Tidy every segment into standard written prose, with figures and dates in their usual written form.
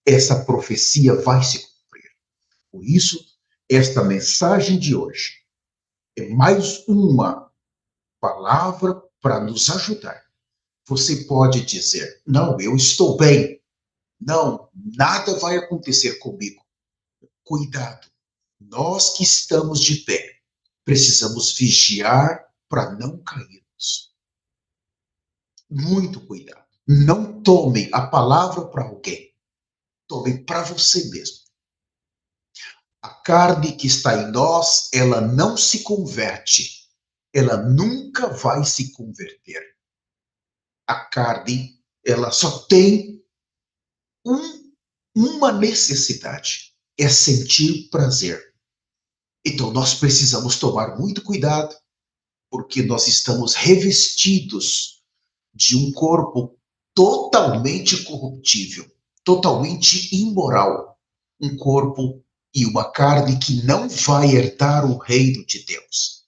essa profecia vai se cumprir. Por isso, esta mensagem de hoje é mais uma palavra para nos ajudar. Você pode dizer, não, eu estou bem. Não, nada vai acontecer comigo. Cuidado. Nós que estamos de pé, precisamos vigiar para não cairmos. Muito cuidado. Não tome a palavra para alguém. Tome para você mesmo. A carne que está em nós, ela não se converte. Ela nunca vai se converter. A carne, ela só tem uma necessidade, é sentir prazer. Então nós precisamos tomar muito cuidado, porque nós estamos revestidos de um corpo totalmente corruptível, totalmente imoral, um corpo e uma carne que não vai herdar o reino de Deus.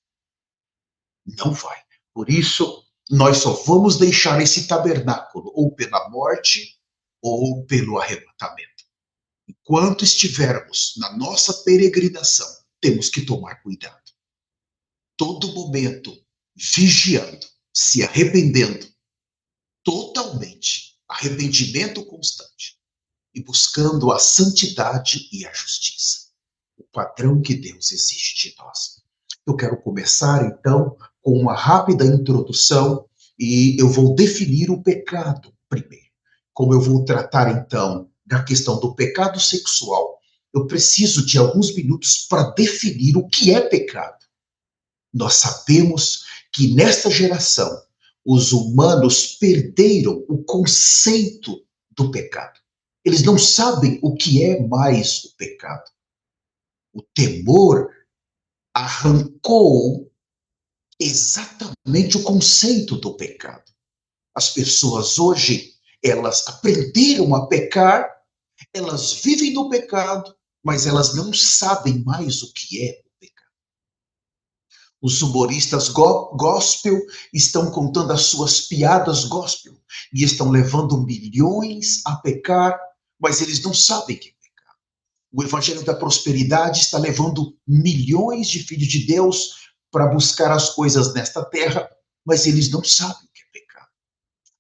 Não vai. Por isso, nós só vamos deixar esse tabernáculo ou pela morte ou pelo arrebatamento. Enquanto estivermos na nossa peregrinação, temos que tomar cuidado. Todo momento, vigiando, se arrependendo, totalmente, arrependimento constante, e buscando a santidade e a justiça, o padrão que Deus exige de nós. Eu quero começar, então, com uma rápida introdução, e eu vou definir o pecado primeiro. Como eu vou tratar, então, da questão do pecado sexual, eu preciso de alguns minutos para definir o que é pecado. Nós sabemos que nesta geração, os humanos perderam o conceito do pecado. Eles não sabem o que é mais o pecado. O temor arrancou exatamente o conceito do pecado. As pessoas hoje, elas aprenderam a pecar, elas vivem no pecado, mas elas não sabem mais o que é o pecado. Os humoristas gospel estão contando as suas piadas gospel e estão levando milhões a pecar, mas eles não sabem o que é pecado. O evangelho da prosperidade está levando milhões de filhos de Deus para buscar as coisas nesta terra, mas eles não sabem o que é pecado.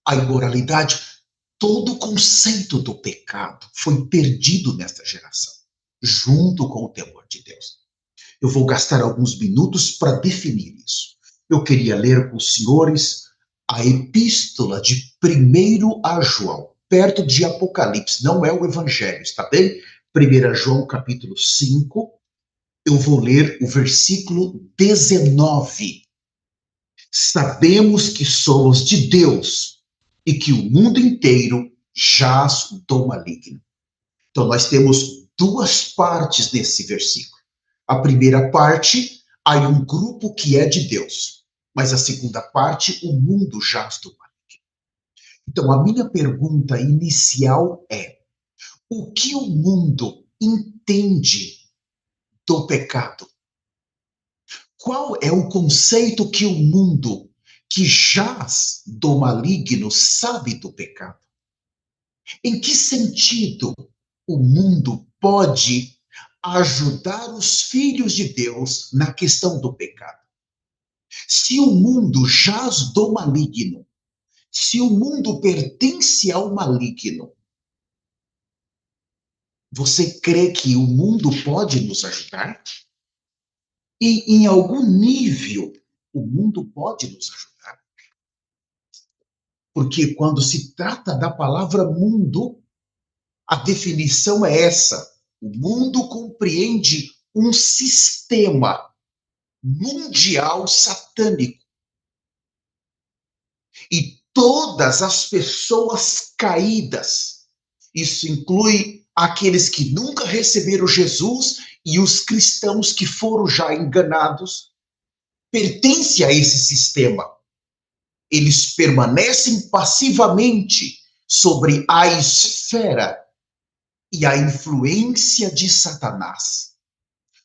A imoralidade, todo o conceito do pecado foi perdido nesta geração, junto com o temor de Deus. Eu vou gastar alguns minutos para definir isso. Eu queria ler com os senhores a epístola de 1 a João, perto de Apocalipse, não é o evangelho, está bem? 1 João capítulo 5, eu vou ler o versículo 19. Sabemos que somos de Deus e que o mundo inteiro jaz do maligno. Então nós temos duas partes nesse versículo. A primeira parte, há um grupo que é de Deus, mas a segunda parte, o mundo jaz do maligno. Então a minha pergunta inicial é: o que o mundo entende do pecado? Qual é o conceito que o mundo que jaz do maligno sabe do pecado? Em que sentido o mundo pode ajudar os filhos de Deus na questão do pecado? Se o mundo jaz do maligno, se o mundo pertence ao maligno, você crê que o mundo pode nos ajudar? E em algum nível, o mundo pode nos ajudar? Porque quando se trata da palavra mundo, a definição é essa. O mundo compreende um sistema mundial satânico. E todas as pessoas caídas, isso inclui aqueles que nunca receberam Jesus e os cristãos que foram já enganados, pertencem a esse sistema. Eles permanecem passivamente sobre a esfera e a influência de Satanás,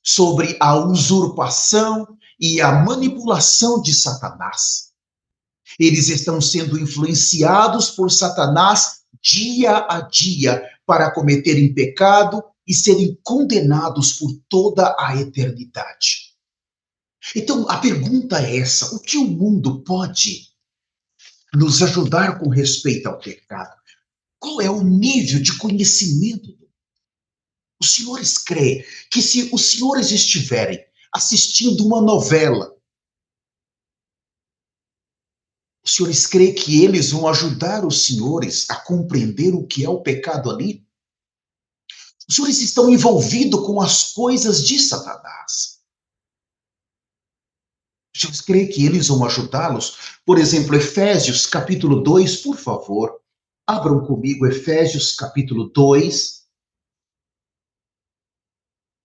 sobre a usurpação e a manipulação de Satanás. Eles estão sendo influenciados por Satanás dia a dia para cometerem pecado e serem condenados por toda a eternidade. Então, a pergunta é essa: o que o mundo pode nos ajudar com respeito ao pecado? Qual é o nível de conhecimento? Os senhores creem que se os senhores estiverem assistindo uma novela, os senhores creem que eles vão ajudar os senhores a compreender o que é o pecado ali? Os senhores estão envolvidos com as coisas de Satanás. Os senhores creem que eles vão ajudá-los? Por exemplo, Efésios capítulo 2, por favor. Abram comigo Efésios capítulo 2.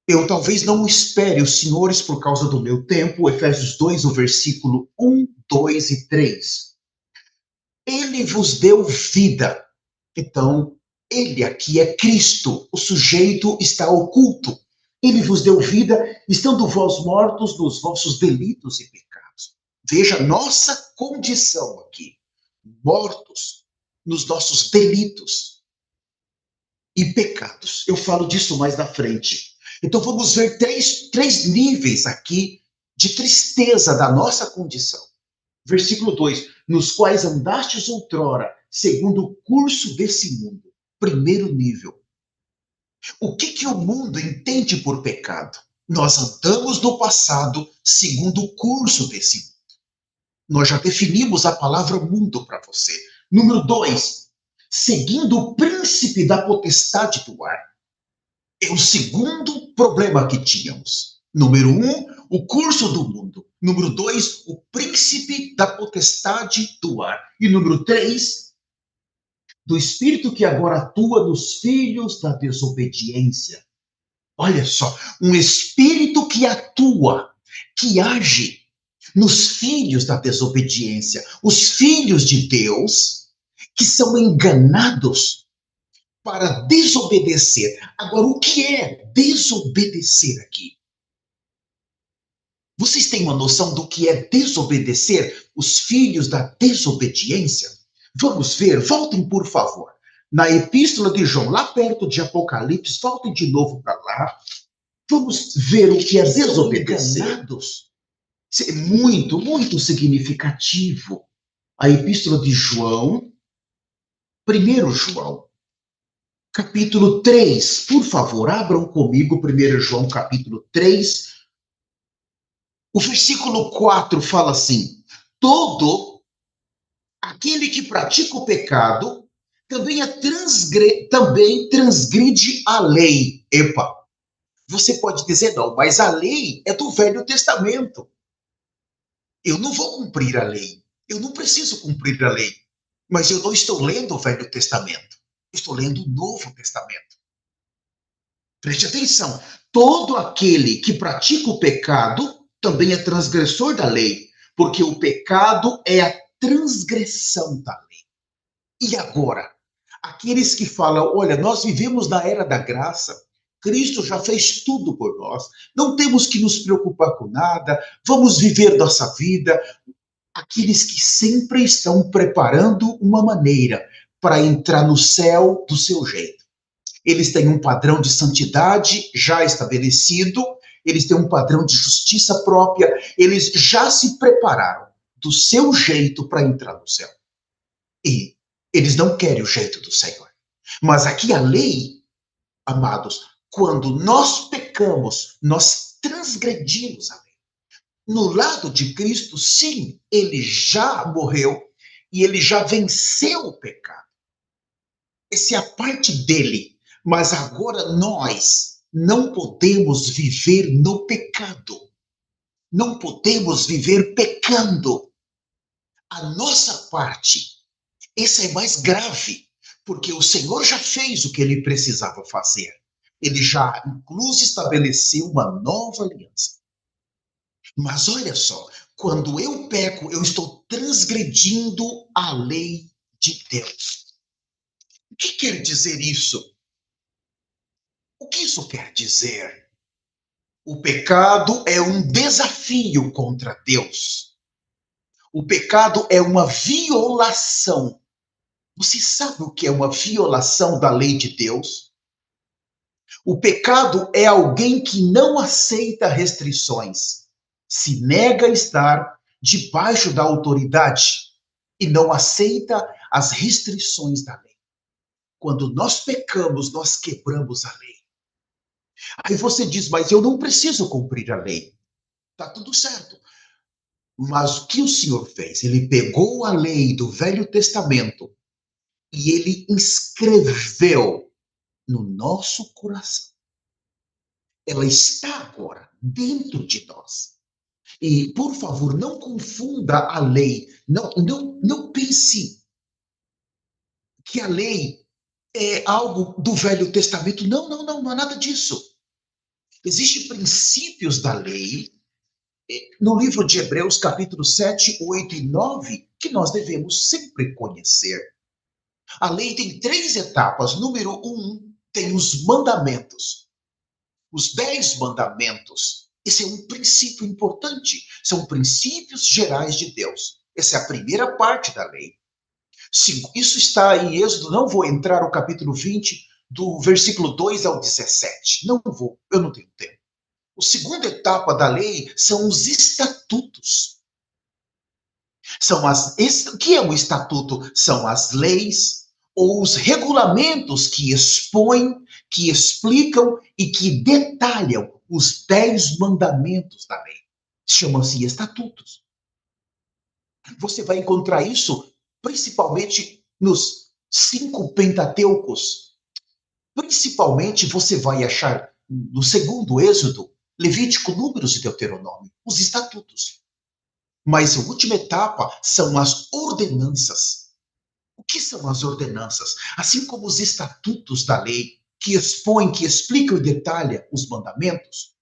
Eu talvez não espere os senhores por causa do meu tempo. Efésios 2, o versículo 1, 2 e 3. Ele vos deu vida. Então, ele aqui é Cristo. O sujeito está oculto. Ele vos deu vida, estando vós mortos nos vossos delitos e pecados. Veja nossa condição aqui. Mortos nos nossos delitos e pecados. Eu falo disso mais na frente. Então vamos ver três níveis aqui de tristeza da nossa condição. Versículo 2, nos quais andastes outrora, segundo o curso desse mundo. Primeiro nível. O que o mundo entende por pecado? Nós andamos no passado segundo o curso desse mundo. Nós já definimos a palavra mundo para você. Número 2, seguindo o príncipe da potestade do ar. É o segundo problema que tínhamos. Número 1, o curso do mundo. Número 2, o príncipe da potestade do ar. E número 3, do espírito que agora atua nos filhos da desobediência. Olha só, um espírito que atua, que age nos filhos da desobediência. Os filhos de Deus que são enganados para desobedecer. Agora, o que é desobedecer aqui? Vocês têm uma noção do que é desobedecer? Os filhos da desobediência? Vamos ver, voltem por favor. Na Epístola de João, lá perto de Apocalipse, voltem de novo para lá. Vamos ver o que é desobedecer. Isso é muito, muito significativo. A Epístola de João, 1 João, capítulo 3. Por favor, abram comigo 1 João, capítulo 3. O versículo 4 fala assim: todo aquele que pratica o pecado também transgride a lei. Epa, você pode dizer, não, mas a lei é do Velho Testamento. Eu não vou cumprir a lei. Eu não preciso cumprir a lei. Mas eu não estou lendo o Velho Testamento. Eu estou lendo o Novo Testamento. Preste atenção. Todo aquele que pratica o pecado também é transgressor da lei, porque o pecado é a transgressão da lei. E agora, aqueles que falam, olha, nós vivemos na era da graça, Cristo já fez tudo por nós, não temos que nos preocupar com nada, vamos viver nossa vida. Aqueles que sempre estão preparando uma maneira para entrar no céu do seu jeito. Eles têm um padrão de santidade já estabelecido, eles têm um padrão de justiça própria, eles já se prepararam do seu jeito para entrar no céu. E eles não querem o jeito do Senhor. Mas aqui a lei, amados, quando nós pecamos, nós transgredimos a lei. No lado de Cristo, sim, ele já morreu e ele já venceu o pecado. Essa é a parte dele. Mas agora nós não podemos viver no pecado. Não podemos viver pecando. A nossa parte, essa é mais grave, porque o Senhor já fez o que ele precisava fazer. Ele já, inclusive, estabeleceu uma nova aliança. Mas olha só, quando eu peco, eu estou transgredindo a lei de Deus. O que quer dizer isso? O que isso quer dizer? O pecado é um desafio contra Deus. O pecado é uma violação Você sabe o que é uma violação da lei de Deus? O pecado é alguém que não aceita restrições, se nega a estar debaixo da autoridade e não aceita as restrições da lei. Quando nós pecamos, nós quebramos a lei. Aí você diz, mas eu não preciso cumprir a lei. Tá tudo certo. Mas o que o Senhor fez? Ele pegou a lei do Velho Testamento e ele inscreveu no nosso coração. Ela está agora dentro de nós. E, por favor, não confunda a lei. Não pense que a lei é algo do Velho Testamento. Não é nada disso. Existem princípios da lei no livro de Hebreus, capítulo 7, 8 e 9, que nós devemos sempre conhecer. A lei tem 3 etapas. Número 1, tem os mandamentos. Os 10 mandamentos. Esse é um princípio importante. São princípios gerais de Deus. Essa é a primeira parte da lei. 5, isso está em Êxodo, não vou entrar no capítulo 20, do versículo 2 ao 17. Não vou, eu não tenho tempo. A segunda etapa da lei são os estatutos. O que é um estatuto? São as leis ou os regulamentos que expõem, que explicam e que detalham os 10 mandamentos da lei. Chamam-se estatutos. Você vai encontrar isso principalmente nos 5 Pentateucos. Principalmente você vai achar no segundo Êxodo, Levítico, Números e Deuteronômio, os estatutos. Mas a última etapa são as ordenanças. O que são as ordenanças? Assim como os estatutos da lei, que expõem, que explicam e detalham os mandamentos,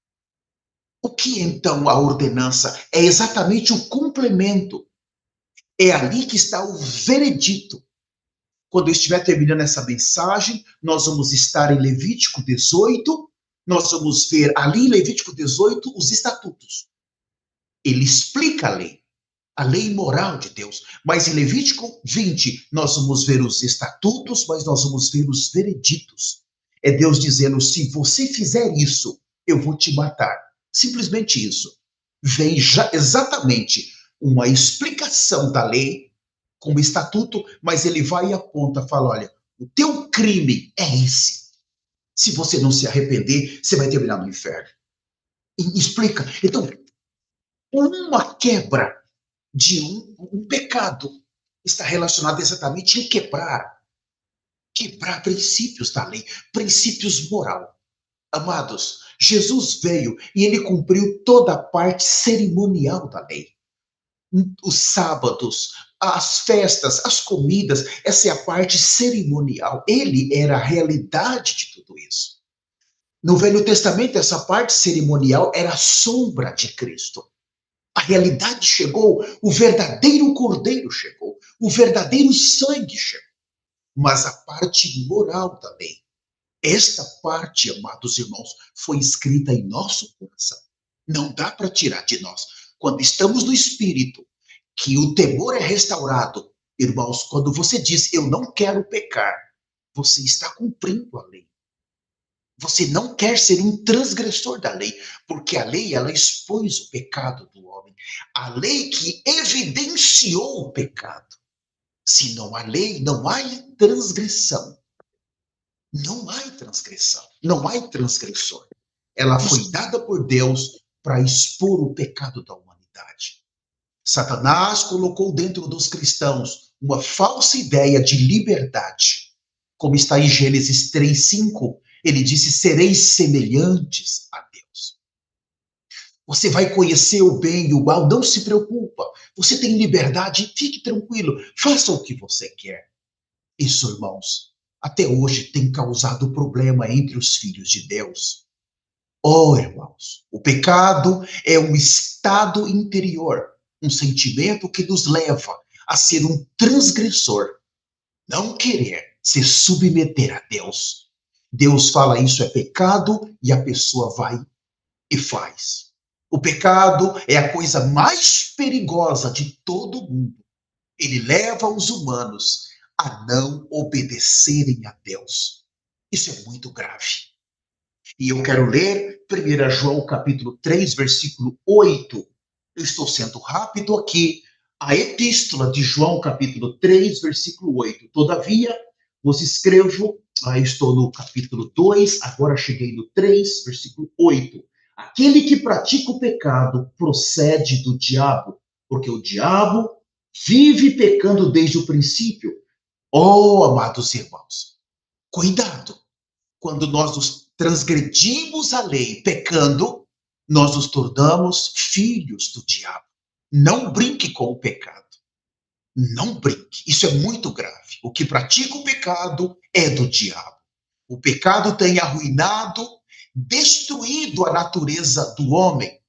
o que então a ordenança? É exatamente o complemento. É ali que está o veredito. Quando eu estiver terminando essa mensagem, nós vamos estar em Levítico 18, nós vamos ver ali em Levítico 18 os estatutos. Ele explica a lei moral de Deus. Mas em Levítico 20, nós vamos ver os estatutos, mas nós vamos ver os vereditos. É Deus dizendo, se você fizer isso, eu vou te matar. Simplesmente isso. Vem já exatamente uma explicação da lei, como estatuto, mas ele vai e aponta, fala, olha, o teu crime é esse. Se você não se arrepender, você vai terminar no inferno. E explica. Então, uma quebra de um pecado está relacionado exatamente em quebrar princípios da lei, princípios moral. Amados, Jesus veio e ele cumpriu toda a parte cerimonial da lei. Os sábados, as festas, as comidas, essa é a parte cerimonial. Ele era a realidade de tudo isso. No Velho Testamento, essa parte cerimonial era a sombra de Cristo. A realidade chegou, o verdadeiro cordeiro chegou, o verdadeiro sangue chegou. Mas a parte moral também. Esta parte, amados irmãos, foi escrita em nosso coração. Não dá para tirar de nós. Quando estamos no Espírito, que o temor é restaurado, irmãos, quando você diz, eu não quero pecar, você está cumprindo a lei. Você não quer ser um transgressor da lei, porque a lei, ela expôs o pecado do homem. A lei que evidenciou o pecado. Se não há lei, não há transgressão. Não há transgressão. Não há transgressor. Ela foi dada por Deus para expor o pecado da humanidade. Satanás colocou dentro dos cristãos uma falsa ideia de liberdade. Como está em Gênesis 3:5, ele disse, sereis semelhantes a Deus. Você vai conhecer o bem e o mal, não se preocupa. Você tem liberdade, fique tranquilo, faça o que você quer. Isso, irmãos, até hoje tem causado problema entre os filhos de Deus. Oh, irmãos, o pecado é um estado interior, um sentimento que nos leva a ser um transgressor, não querer se submeter a Deus. Deus fala isso é pecado e a pessoa vai e faz. O pecado é a coisa mais perigosa de todo mundo. Ele leva os humanos a não obedecerem a Deus. Isso é muito grave. E eu quero ler 1 João capítulo 3, versículo 8. Eu estou sendo rápido aqui. A epístola de João capítulo 3, versículo 8. Todavia, vos escrevo, estou no capítulo 2, agora cheguei no 3, versículo 8. Aquele que pratica o pecado procede do diabo, porque o diabo vive pecando desde o princípio. Oh, amados irmãos, cuidado. Quando nós nos transgredimos a lei pecando, nós nos tornamos filhos do diabo. Não brinque com o pecado. Não brinque. Isso é muito grave. O que pratica o pecado é do diabo. O pecado tem arruinado, destruído a natureza do homem.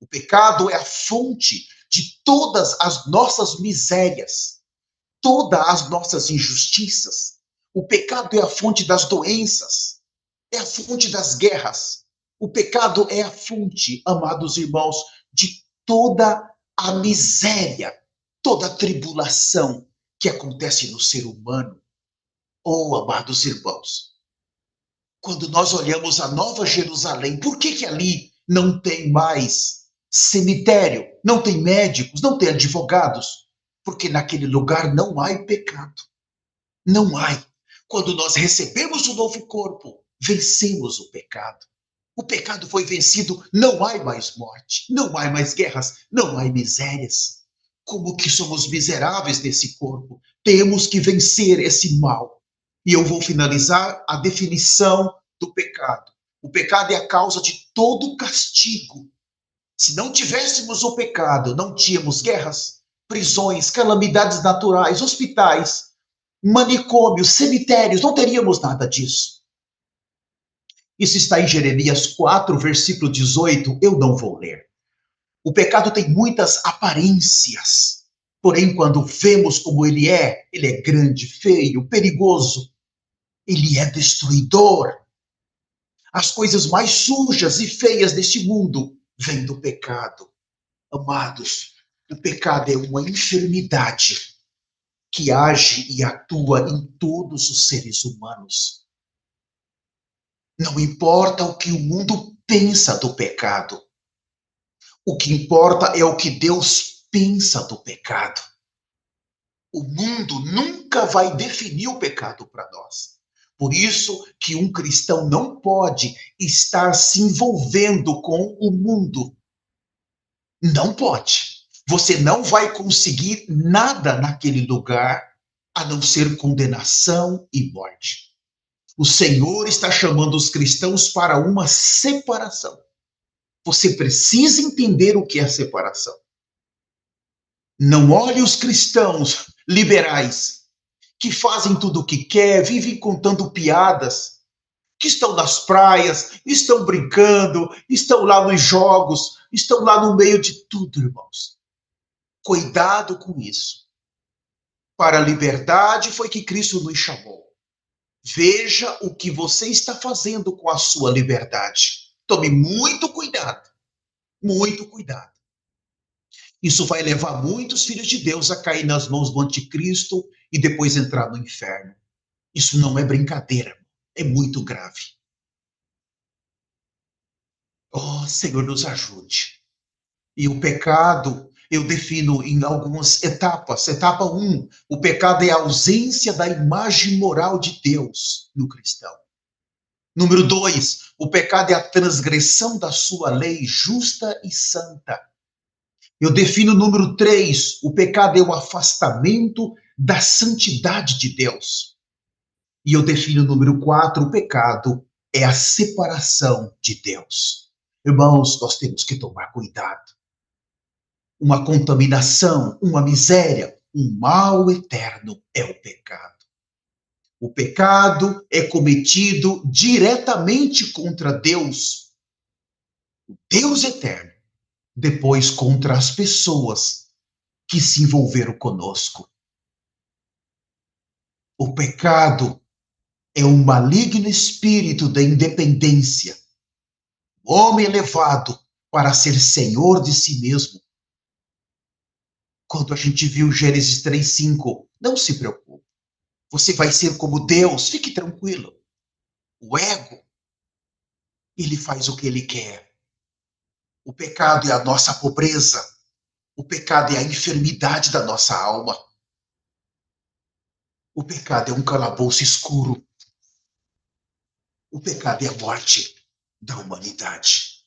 O pecado é a fonte de todas as nossas misérias, todas as nossas injustiças. O pecado é a fonte das doenças, é a fonte das guerras. O pecado é a fonte, amados irmãos, de toda a miséria, toda a tribulação que acontece no ser humano. Oh, amados irmãos, quando nós olhamos a Nova Jerusalém, por que ali não tem mais cemitério, não tem médicos, não tem advogados? Porque naquele lugar não há pecado. Não há. Quando nós recebemos o novo corpo, vencemos o pecado. O pecado foi vencido, não há mais morte, não há mais guerras, não há misérias. Como que somos miseráveis nesse corpo? Temos que vencer esse mal. E eu vou finalizar a definição do pecado. O pecado é a causa de todo castigo. Se não tivéssemos o pecado, não tínhamos guerras, prisões, calamidades naturais, hospitais, manicômios, cemitérios, não teríamos nada disso. Isso está em Jeremias 4, versículo 18, eu não vou ler. O pecado tem muitas aparências, porém, quando vemos como ele é grande, feio, perigoso, ele é destruidor. As coisas mais sujas e feias deste mundo vêm do pecado. Amados, o pecado é uma enfermidade que age e atua em todos os seres humanos. Não importa o que o mundo pensa do pecado. O que importa é o que Deus pensa do pecado. O mundo nunca vai definir o pecado para nós. Por isso que um cristão não pode estar se envolvendo com o mundo. Não pode. Você não vai conseguir nada naquele lugar a não ser condenação e morte. O Senhor está chamando os cristãos para uma separação. Você precisa entender o que é separação. Não olhe os cristãos liberais que fazem tudo o que quer, vivem contando piadas, que estão nas praias, estão brincando, estão lá nos jogos, estão lá no meio de tudo, irmãos. Cuidado com isso. Para a liberdade foi que Cristo nos chamou. Veja o que você está fazendo com a sua liberdade. Tome muito cuidado. Muito cuidado. Isso vai levar muitos filhos de Deus a cair nas mãos do anticristo e depois entrar no inferno. Isso não é brincadeira. É muito grave. Oh, Senhor, nos ajude. E o pecado, eu defino em algumas etapas. Etapa 1, o pecado é a ausência da imagem moral de Deus no cristão. Número 2, o pecado é a transgressão da sua lei justa e santa. Eu defino o número 3, o pecado é o afastamento da santidade de Deus. E eu defino o número 4, o pecado é a separação de Deus. Irmãos, nós temos que tomar cuidado. Uma contaminação, uma miséria, um mal eterno é o pecado. O pecado é cometido diretamente contra Deus, o Deus eterno, depois contra as pessoas que se envolveram conosco. O pecado é um maligno espírito da independência. O homem é levado para ser senhor de si mesmo. Quando a gente viu Gênesis 3:5, não se preocupe. Você vai ser como Deus, fique tranquilo. O ego, ele faz o que ele quer. O pecado é a nossa pobreza. O pecado é a enfermidade da nossa alma. O pecado é um calabouço escuro. O pecado é a morte da humanidade.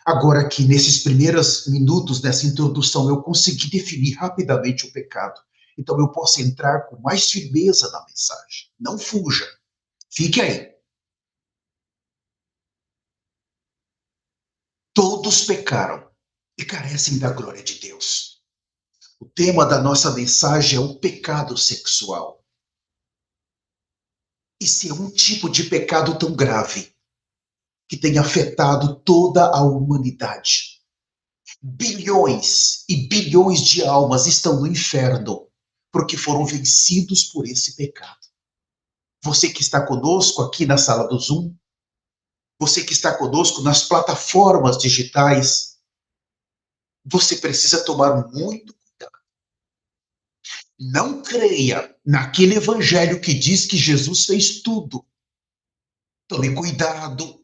Agora que nesses primeiros minutos dessa introdução eu consegui definir rapidamente o pecado, então eu posso entrar com mais firmeza na mensagem. Não fuja. Fique aí. Todos pecaram e carecem da glória de Deus. O tema da nossa mensagem é o pecado sexual. Esse é um tipo de pecado tão grave que tem afetado toda a humanidade. Bilhões e bilhões de almas estão no inferno porque foram vencidos por esse pecado. Você que está conosco aqui na sala do Zoom, você que está conosco nas plataformas digitais, você precisa tomar muito cuidado. Não creia naquele evangelho que diz que Jesus fez tudo. Tome cuidado.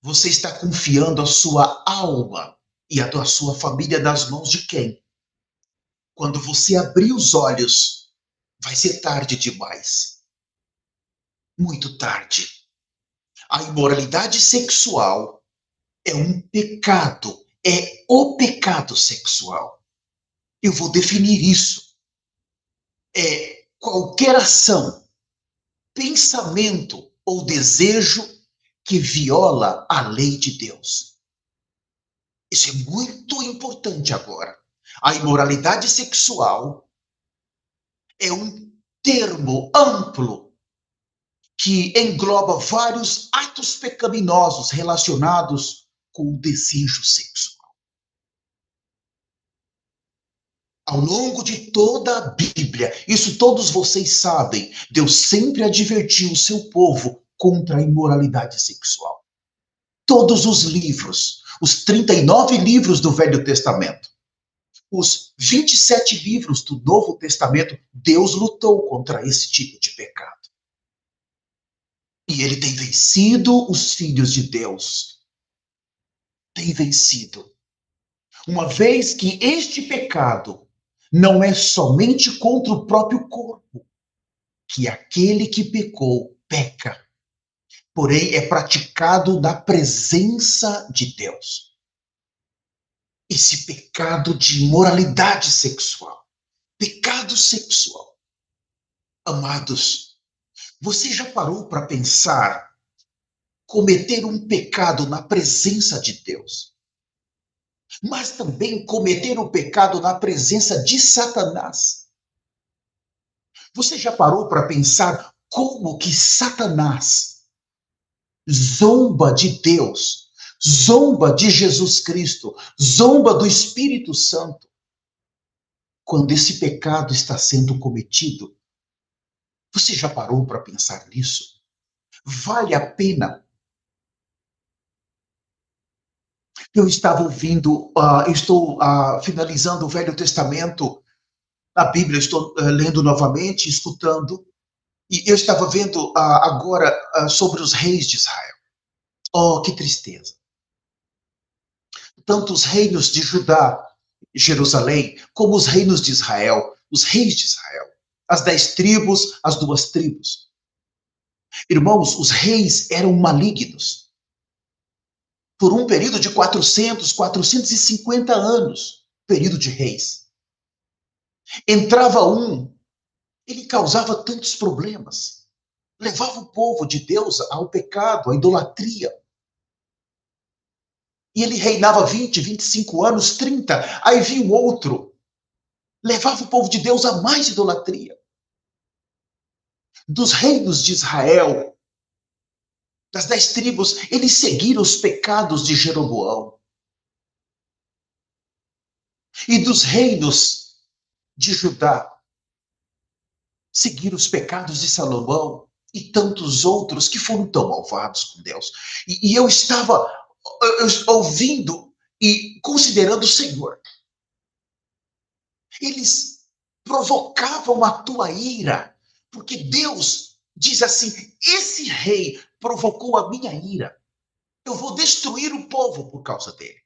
Você está confiando a sua alma e a da sua família nas mãos de quem? Quando você abrir os olhos, vai ser tarde demais. Muito tarde. A imoralidade sexual é um pecado, é o pecado sexual. Eu vou definir isso. É qualquer ação, pensamento ou desejo que viola a lei de Deus. Isso é muito importante agora. A imoralidade sexual é um termo amplo que engloba vários atos pecaminosos relacionados com o desejo sexual. Ao longo de toda a Bíblia, isso todos vocês sabem, Deus sempre advertiu o seu povo contra a imoralidade sexual. Todos os livros, os 39 livros do Velho Testamento, os 27 livros do Novo Testamento, Deus lutou contra esse tipo de pecado. E ele tem vencido os filhos de Deus. Tem vencido. Uma vez que este pecado não é somente contra o próprio corpo, que aquele que pecou peca, porém é praticado na presença de Deus. Esse pecado de imoralidade sexual, pecado sexual. Amados, você já parou para pensar cometer um pecado na presença de Deus, mas também cometer o pecado na presença de Satanás? Você já parou para pensar como que Satanás zomba de Deus, zomba de Jesus Cristo, zomba do Espírito Santo, quando esse pecado está sendo cometido? Você já parou para pensar nisso? Vale a pena? Eu estava ouvindo, estou finalizando o Velho Testamento, a Bíblia, estou lendo novamente, escutando, e eu estava vendo agora sobre os reis de Israel. Oh, que tristeza! Tanto os reinos de Judá, Jerusalém, como os reinos de Israel, os reis de Israel, as 10 tribos, as 2 tribos. Irmãos, os reis eram malignos. Por um período de 450 anos, período de reis. Entrava um, ele causava tantos problemas. Levava o povo de Deus ao pecado, à idolatria. E ele reinava 20, 25 anos, 30. Aí vinha um outro. Levava o povo de Deus a mais idolatria. Dos reinos de Israel, das 10 tribos, eles seguiram os pecados de Jeroboão. E dos reinos de Judá, seguiram os pecados de Salomão e tantos outros que foram tão malvados com Deus. E eu estava ouvindo e considerando o Senhor. Eles provocavam a tua ira, Porque Deus diz assim: esse rei provocou a minha ira. Eu vou destruir o povo por causa dele.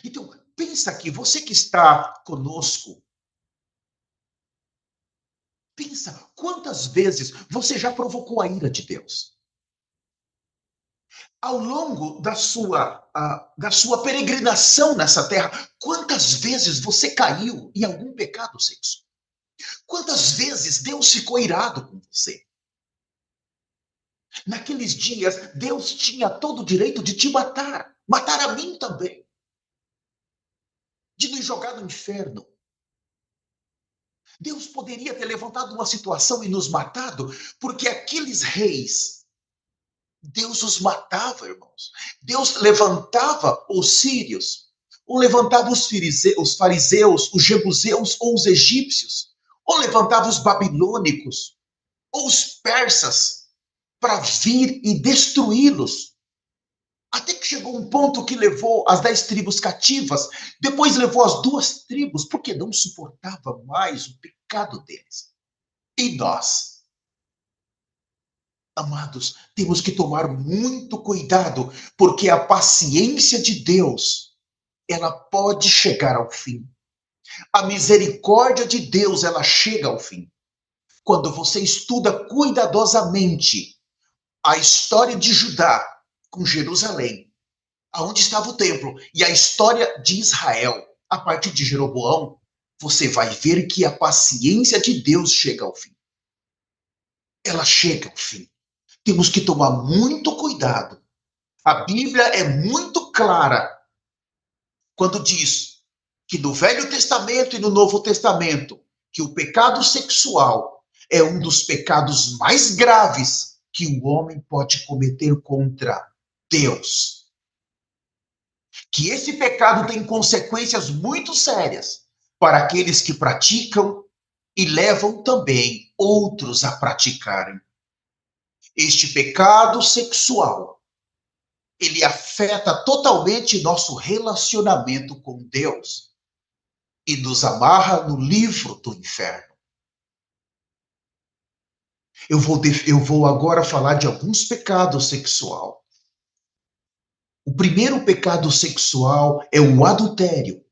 Então, pensa aqui, você que está conosco, pensa quantas vezes você já provocou a ira de Deus. Ao longo da sua peregrinação nessa terra, quantas vezes você caiu em algum pecado sexual? Quantas vezes Deus ficou irado com você? Naqueles dias, Deus tinha todo o direito de te matar, matar a mim também, de nos jogar no inferno. Deus poderia ter levantado uma situação e nos matado, porque aqueles reis, Deus os matava, irmãos. Deus levantava os sírios, ou levantava os fariseus, os jebuseus ou os egípcios, ou levantava os babilônicos, ou os persas, para vir e destruí-los. Até que chegou um ponto que levou as 10 tribos cativas, depois levou as 2 tribos, porque não suportava mais o pecado deles. E nós, amados, temos que tomar muito cuidado, porque a paciência de Deus, ela pode chegar ao fim. A misericórdia de Deus, ela chega ao fim. Quando você estuda cuidadosamente a história de Judá com Jerusalém, aonde estava o templo, e a história de Israel, a partir de Jeroboão, você vai ver que a paciência de Deus chega ao fim. Ela chega ao fim. Temos que tomar muito cuidado. A Bíblia é muito clara quando diz que no Velho Testamento e no Novo Testamento, que o pecado sexual é um dos pecados mais graves que o homem pode cometer contra Deus. Que esse pecado tem consequências muito sérias para aqueles que praticam e levam também outros a praticarem. Este pecado sexual, ele afeta totalmente nosso relacionamento com Deus e nos amarra no livro do inferno. Eu vou agora falar de alguns pecados sexuais. O primeiro pecado sexual é o adultério.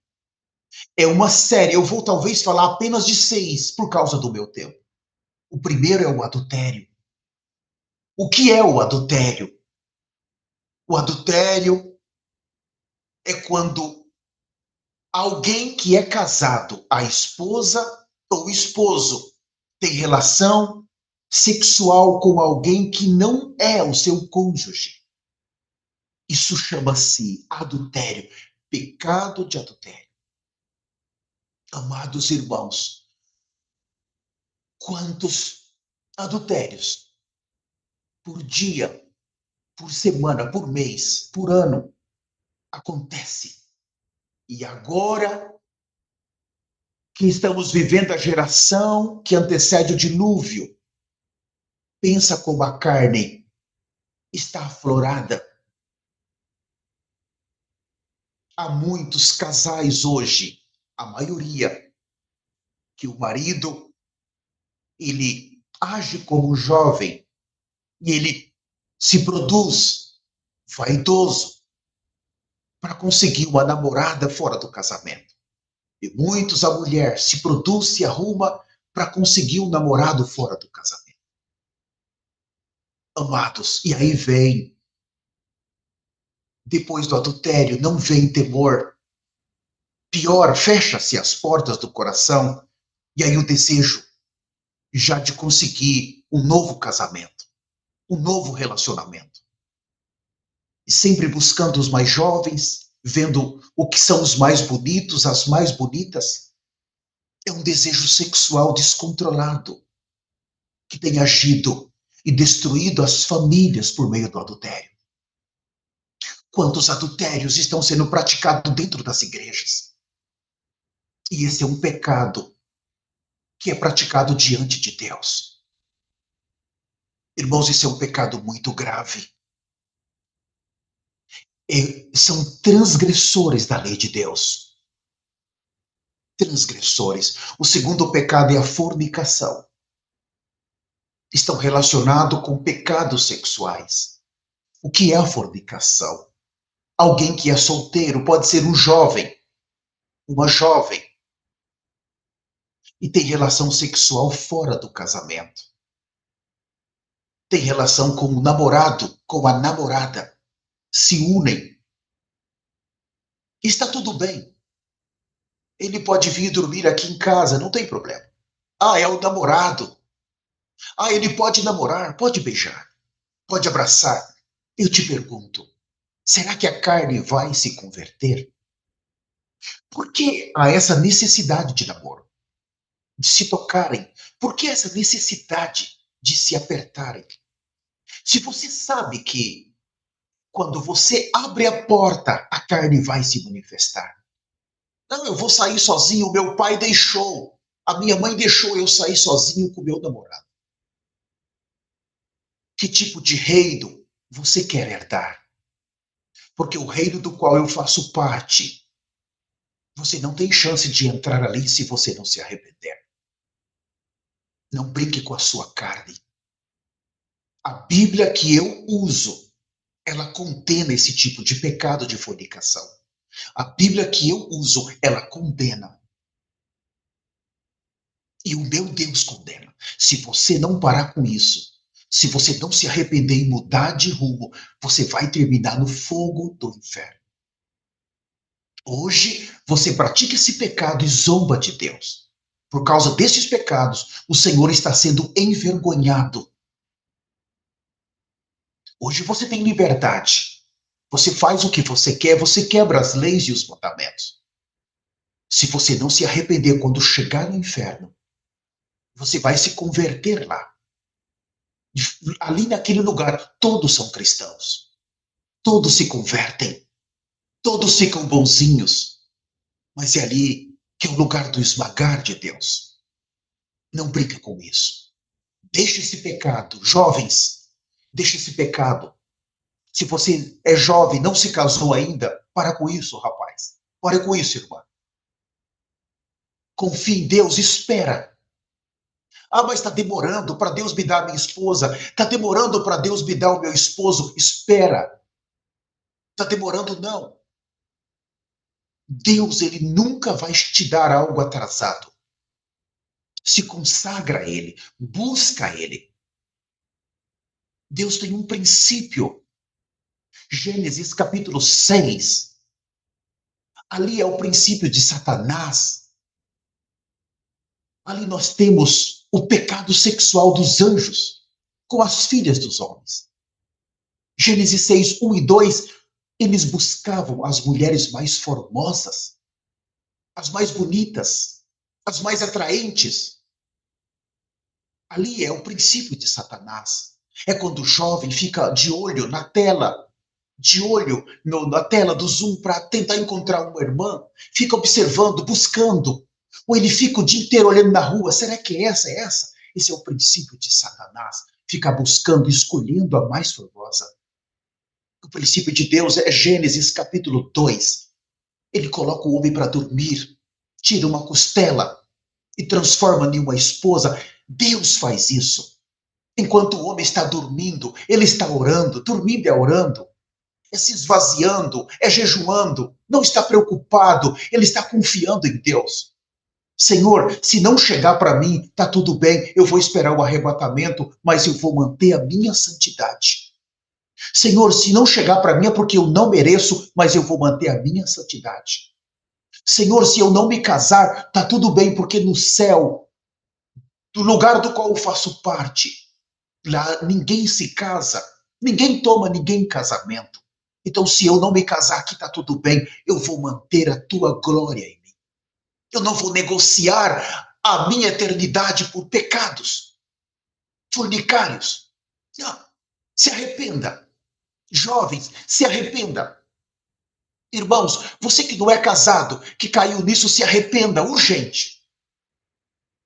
É uma série, eu vou talvez falar apenas de 6 por causa do meu tempo. O primeiro é o adultério. O que é o adultério? O adultério é quando alguém que é casado, a esposa ou o esposo, tem relação sexual com alguém que não é o seu cônjuge. Isso chama-se adultério, pecado de adultério. Amados irmãos, quantos adultérios por dia, por semana, por mês, por ano acontece? E agora que estamos vivendo a geração que antecede o dilúvio, pensa como a carne está aflorada. Há muitos casais hoje, a maioria, que o marido, ele age como um jovem e ele se produz vaidoso para conseguir uma namorada fora do casamento. E muitos, a mulher se produz, se arruma para conseguir um namorado fora do casamento. Amados, e aí vem, depois do adultério, não vem temor. Pior, fecha-se as portas do coração, e aí o desejo já de conseguir um novo casamento, um novo relacionamento. E sempre buscando os mais jovens, vendo o que são os mais bonitos, as mais bonitas. É um desejo sexual descontrolado que tem agido e destruído as famílias por meio do adultério. Quantos adultérios estão sendo praticados dentro das igrejas? E esse é um pecado que é praticado diante de Deus. Irmãos, esse é um pecado muito grave. São transgressores da lei de Deus. Transgressores. O segundo pecado é a fornicação. estão relacionados com pecados sexuais. O que é a fornicação? Alguém que é solteiro, pode ser um jovem, uma jovem, e tem relação sexual fora do casamento. Tem relação com o namorado, com a namorada. Se unem. Está tudo bem. Ele pode vir dormir aqui em casa, não tem problema. Ah, é o namorado. Ah, ele pode namorar, pode beijar, pode abraçar. Eu te pergunto, será que a carne vai se converter? Por que há essa necessidade de namoro? De se tocarem? Por que essa necessidade de se apertarem? Se você sabe que quando você abre a porta, a carne vai se manifestar. Não, eu vou sair sozinho, meu pai deixou, a minha mãe deixou eu sair sozinho com meu namorado. Que tipo de reino você quer herdar? Porque o reino do qual eu faço parte, você não tem chance de entrar ali se você não se arrepender. Não brinque com a sua carne. A Bíblia que eu uso, ela condena esse tipo de pecado de fornicação. A Bíblia que eu uso, ela condena. E o meu Deus condena. Se você não parar com isso, se você não se arrepender e mudar de rumo, você vai terminar no fogo do inferno. Hoje, você pratica esse pecado e zomba de Deus. Por causa desses pecados, o Senhor está sendo envergonhado. Hoje você tem liberdade. Você faz o que você quer, você quebra as leis e os mandamentos. Se você não se arrepender quando chegar no inferno, você vai se converter lá. Ali naquele lugar, todos são cristãos. Todos se convertem. Todos ficam bonzinhos. Mas é ali que é o lugar do esmagar de Deus. Não brinca com isso. Deixe esse pecado. Jovens, deixe esse pecado. Se você é jovem, não se casou ainda, para com isso, rapaz. Para com isso, irmã. Confie em Deus, espera. Ah, mas está demorando para Deus me dar a minha esposa. Está demorando para Deus me dar o meu esposo. Espera. Está demorando, não. Deus, ele nunca vai te dar algo atrasado. Se consagra a ele. Busca ele. Deus tem um princípio. Gênesis capítulo 6. Ali é o princípio de Satanás. Ali nós temos o pecado sexual dos anjos com as filhas dos homens. Gênesis 6, 1 e 2, eles buscavam as mulheres mais formosas, as mais bonitas, as mais atraentes. Ali é o princípio de Satanás. É quando o jovem fica de olho na tela, de olho na tela do Zoom para tentar encontrar uma irmã, fica observando, buscando. Ou ele fica o dia inteiro olhando na rua, será que é essa, é essa? Esse é o princípio de Satanás, ficar buscando, escolhendo a mais formosa. O princípio de Deus é Gênesis capítulo 2. Ele coloca o homem para dormir, tira uma costela e transforma em uma esposa. Deus faz isso. Enquanto o homem está dormindo, ele está orando, dormindo é orando, é se esvaziando, é jejuando, não está preocupado, ele está confiando em Deus. Senhor, se não chegar para mim, está tudo bem, eu vou esperar o arrebatamento, mas eu vou manter a minha santidade. Senhor, se não chegar para mim é porque eu não mereço, mas eu vou manter a minha santidade. Senhor, se eu não me casar, está tudo bem, porque no céu, do lugar do qual eu faço parte, lá ninguém se casa, ninguém toma ninguém em casamento. Então, se eu não me casar aqui, está tudo bem, eu vou manter a tua glória em mim. Eu não vou negociar a minha eternidade por pecados fornicários. Não, se arrependa. Jovens, se arrependa. Irmãos, você que não é casado, que caiu nisso, se arrependa, urgente.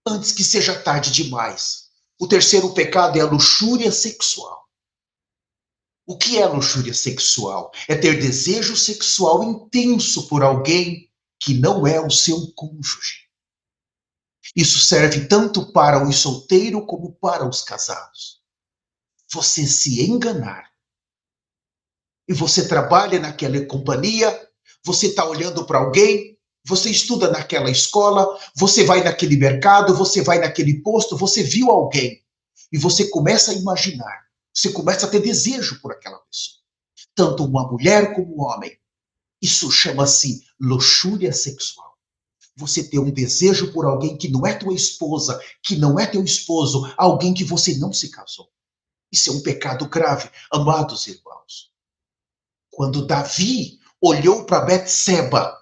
Antes que seja tarde demais. O terceiro pecado é a luxúria sexual. O que é luxúria sexual? É ter desejo sexual intenso por alguém que não é o seu cônjuge. Isso serve tanto para os solteiros como para os casados. Você se enganar e você trabalha naquela companhia, você está olhando para alguém, você estuda naquela escola, você vai naquele mercado, você vai naquele posto, você viu alguém e você começa a imaginar, você começa a ter desejo por aquela pessoa, tanto uma mulher como um homem. Isso chama-se luxúria sexual. Você ter um desejo por alguém que não é tua esposa, que não é teu esposo, alguém que você não se casou. Isso é um pecado grave, amados irmãos. Quando Davi olhou para Betseba,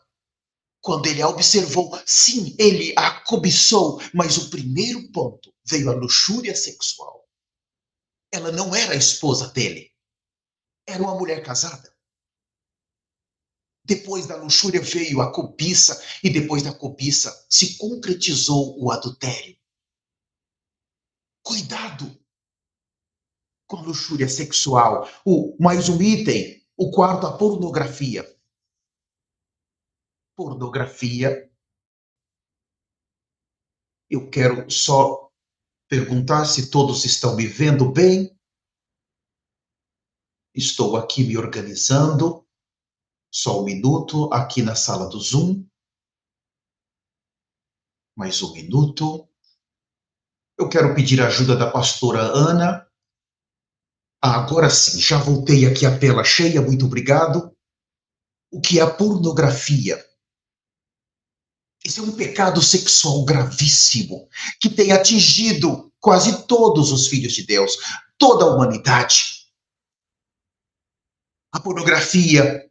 quando ele a observou, sim, ele a cobiçou, mas o primeiro ponto veio a luxúria sexual. Ela não era a esposa dele, era uma mulher casada. Depois da luxúria veio a cobiça, e depois da cobiça se concretizou o adultério. Cuidado com a luxúria sexual. Mais um item, o quarto, a pornografia. Pornografia. Eu quero só perguntar se todos estão me vendo bem. Estou aqui me organizando. Só um minuto aqui na sala do Zoom. Mais um minuto. Eu quero pedir a ajuda da pastora Ana. Agora sim, já voltei aqui a tela cheia, muito obrigado. O que é a pornografia? Esse é um pecado sexual gravíssimo que tem atingido quase todos os filhos de Deus, toda a humanidade. A pornografia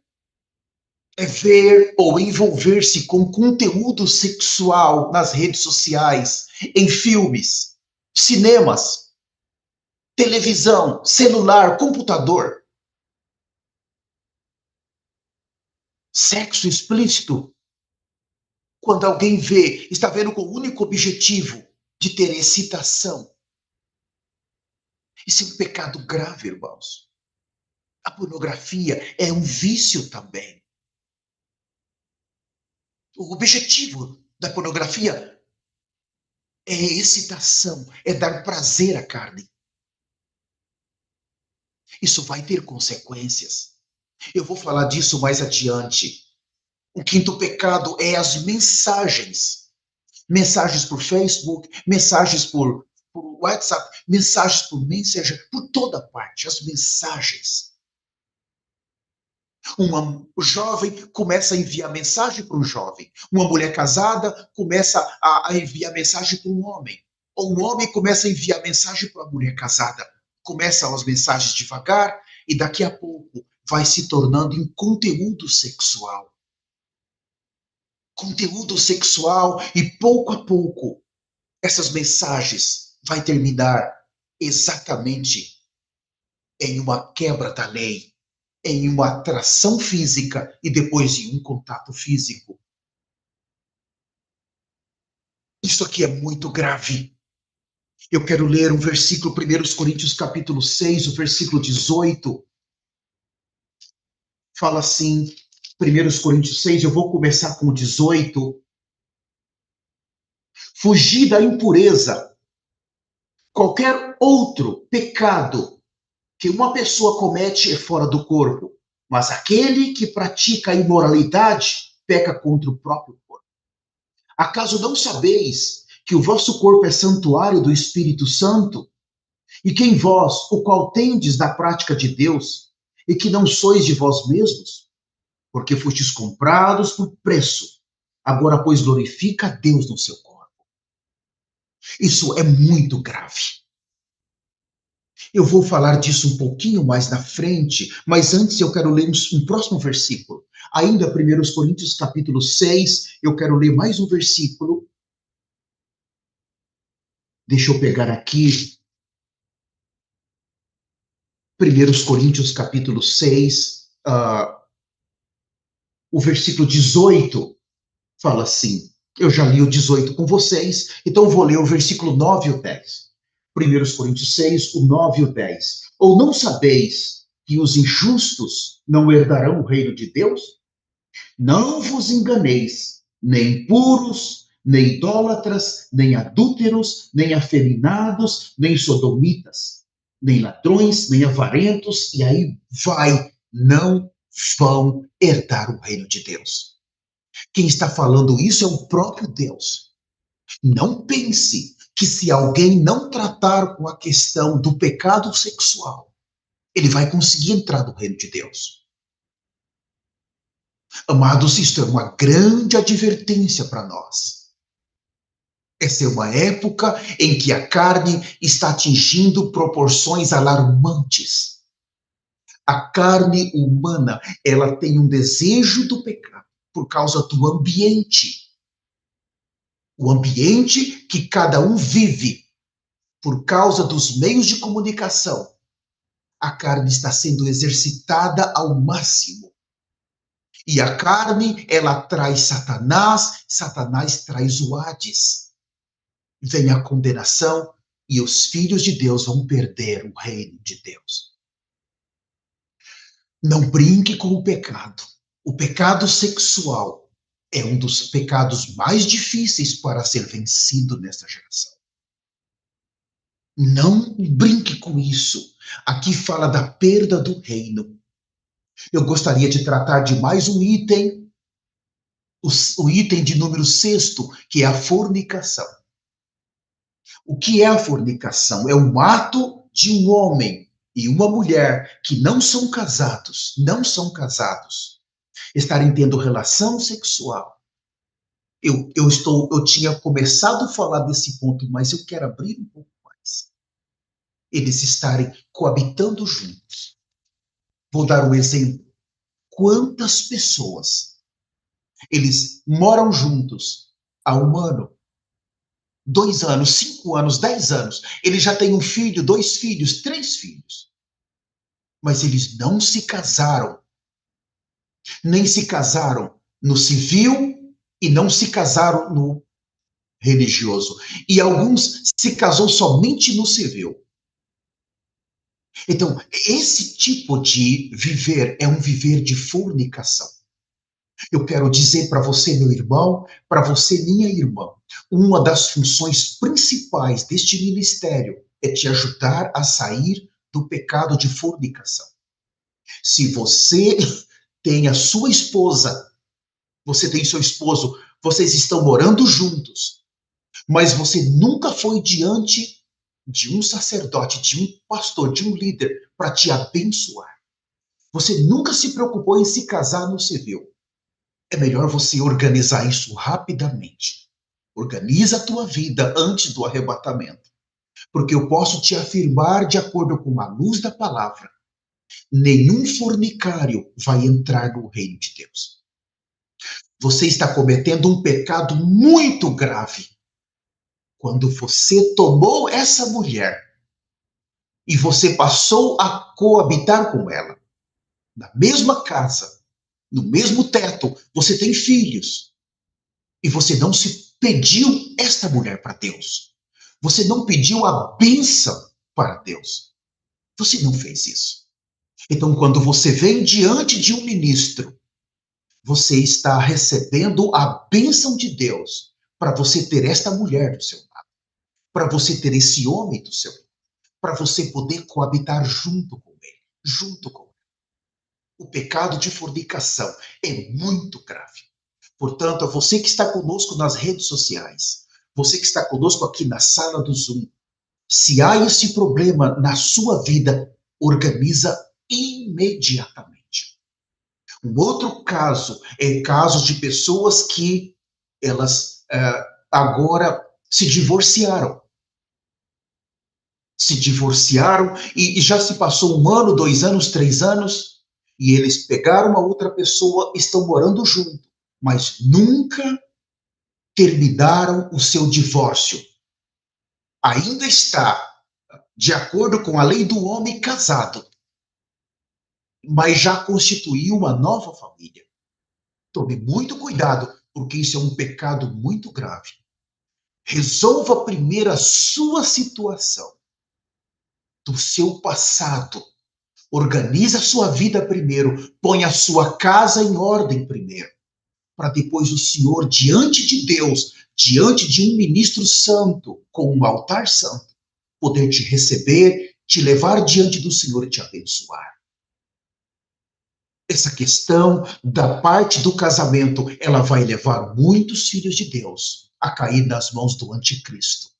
é ver ou envolver-se com conteúdo sexual nas redes sociais, em filmes, cinemas, televisão, celular, computador. Sexo explícito. Quando alguém vê, está vendo com o único objetivo de ter excitação. Isso é um pecado grave, irmãos. A pornografia é um vício também. O objetivo da pornografia é excitação, é dar prazer à carne. Isso vai ter consequências. Eu vou falar disso mais adiante. O quinto pecado é as mensagens. Mensagens por Facebook, mensagens por WhatsApp, mensagens por Messenger, por toda parte, as mensagens. Um jovem começa a enviar mensagem para um jovem. Uma mulher casada começa a enviar mensagem para um homem. Ou um homem começa a enviar mensagem para uma mulher casada. Começam as mensagens devagar e daqui a pouco vai se tornando em conteúdo sexual. Conteúdo sexual e pouco a pouco essas mensagens vai terminar exatamente em uma quebra da lei, em uma atração física e depois em um contato físico. Isso aqui é muito grave. Eu quero ler um versículo, 1 Coríntios capítulo 6, o versículo 18. Fala assim, 1 Coríntios 6, eu vou começar com o 18. Fugir da impureza. Qualquer outro pecado que uma pessoa comete é fora do corpo, mas aquele que pratica a imoralidade peca contra o próprio corpo. Acaso não sabeis que o vosso corpo é santuário do Espírito Santo, e que em vós, o qual tendes da prática de Deus, e que não sois de vós mesmos? Porque fostes comprados por preço. Agora, pois, glorifica a Deus no seu corpo. Isso é muito grave. Eu vou falar disso um pouquinho mais na frente, mas antes eu quero ler um próximo versículo. Ainda 1 Coríntios capítulo 6, eu quero ler mais um versículo. Deixa eu pegar aqui. 1 Coríntios capítulo 6, o versículo 18 fala assim. Eu já li o 18 com vocês, então vou ler o versículo 9 e o 10. 1 Coríntios 6, o 9 e o 10. Ou não sabeis que os injustos não herdarão o reino de Deus? Não vos enganeis, nem puros, nem idólatras, nem adúlteros, nem afeminados, nem sodomitas, nem ladrões, nem avarentos, e aí vai, não vão herdar o reino de Deus. Quem está falando isso é o próprio Deus. Não pense que se alguém não tratar com a questão do pecado sexual, ele vai conseguir entrar no reino de Deus. Amados, isto é uma grande advertência para nós. Essa é uma época em que a carne está atingindo proporções alarmantes. A carne humana, ela tem um desejo do pecado por causa do ambiente. O ambiente que cada um vive, por causa dos meios de comunicação. A carne está sendo exercitada ao máximo. E a carne, ela traz Satanás, Satanás traz o Hades. Vem a condenação e os filhos de Deus vão perder o reino de Deus. Não brinque com o pecado. O pecado sexual é um dos pecados mais difíceis para ser vencido nesta geração. Não brinque com isso. Aqui fala da perda do reino. Eu gostaria de tratar de mais um item, o item de número 6, que é a fornicação. O que é a fornicação? É um ato de um homem e uma mulher que não são casados, estarem tendo relação sexual. Eu tinha começado a falar desse ponto, mas eu quero abrir um pouco mais. Eles estarem coabitando juntos. Vou dar um exemplo. Quantas pessoas, eles moram juntos há 1 ano, 2 anos, 5 anos, 10 anos. Ele já tem 1 filho, 2 filhos, 3 filhos. Mas eles não se casaram. Nem se casaram no civil e não se casaram no religioso. E alguns se casou somente no civil. Então, esse tipo de viver é um viver de fornicação. Eu quero dizer para você, meu irmão, para você, minha irmã, uma das funções principais deste ministério é te ajudar a sair do pecado de fornicação. Se você tem a sua esposa, você tem seu esposo, vocês estão morando juntos, mas você nunca foi diante de um sacerdote, de um pastor, de um líder para te abençoar. Você nunca se preocupou em se casar no civil. É melhor você organizar isso rapidamente. Organiza a tua vida antes do arrebatamento. Porque eu posso te afirmar, de acordo com a luz da palavra, nenhum fornicário vai entrar no reino de Deus. Você está cometendo um pecado muito grave. Quando você tomou essa mulher e você passou a coabitar com ela, na mesma casa, no mesmo teto, você tem filhos. E você não se pediu esta mulher para Deus. Você não pediu a bênção para Deus. Você não fez isso. Então, quando você vem diante de um ministro, você está recebendo a bênção de Deus para você ter esta mulher do seu lado, para você ter esse homem do seu lado, para você poder coabitar junto com ele, junto com ele. O pecado de fornicação é muito grave. Portanto, a você que está conosco nas redes sociais, você que está conosco aqui na sala do Zoom, se há esse problema na sua vida, organiza imediatamente. Um outro caso é casos de pessoas que elas agora se divorciaram. Se divorciaram e já se passou 1 ano, 2 anos, 3 anos, e eles pegaram uma outra pessoa, estão morando junto, mas nunca terminaram o seu divórcio. Ainda está, de acordo com a lei do homem, casado, mas já constituiu uma nova família. Tome muito cuidado, porque isso é um pecado muito grave. Resolva primeiro a sua situação, do seu passado. Organize a sua vida primeiro, põe a sua casa em ordem primeiro, para depois o Senhor, diante de Deus, diante de um ministro santo, com um altar santo, poder te receber, te levar diante do Senhor e te abençoar. Essa questão da parte do casamento, ela vai levar muitos filhos de Deus a cair nas mãos do anticristo.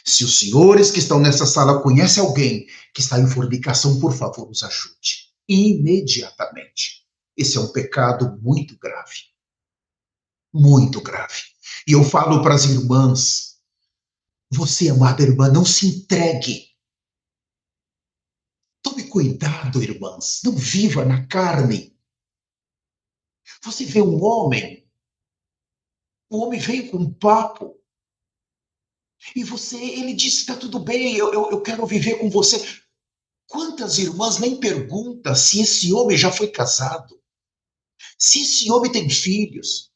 Se os senhores que estão nessa sala conhecem alguém que está em fornicação, por favor, os ajude. Imediatamente. Esse é um pecado muito grave. Muito grave. E eu falo para as irmãs, você, amada irmã, não se entregue. Tome cuidado, irmãs. Não viva na carne. Você vê um homem, o homem vem com um papo, e ele diz, está tudo bem, eu quero viver com você. Quantas irmãs nem perguntam se esse homem já foi casado? Se esse homem tem filhos?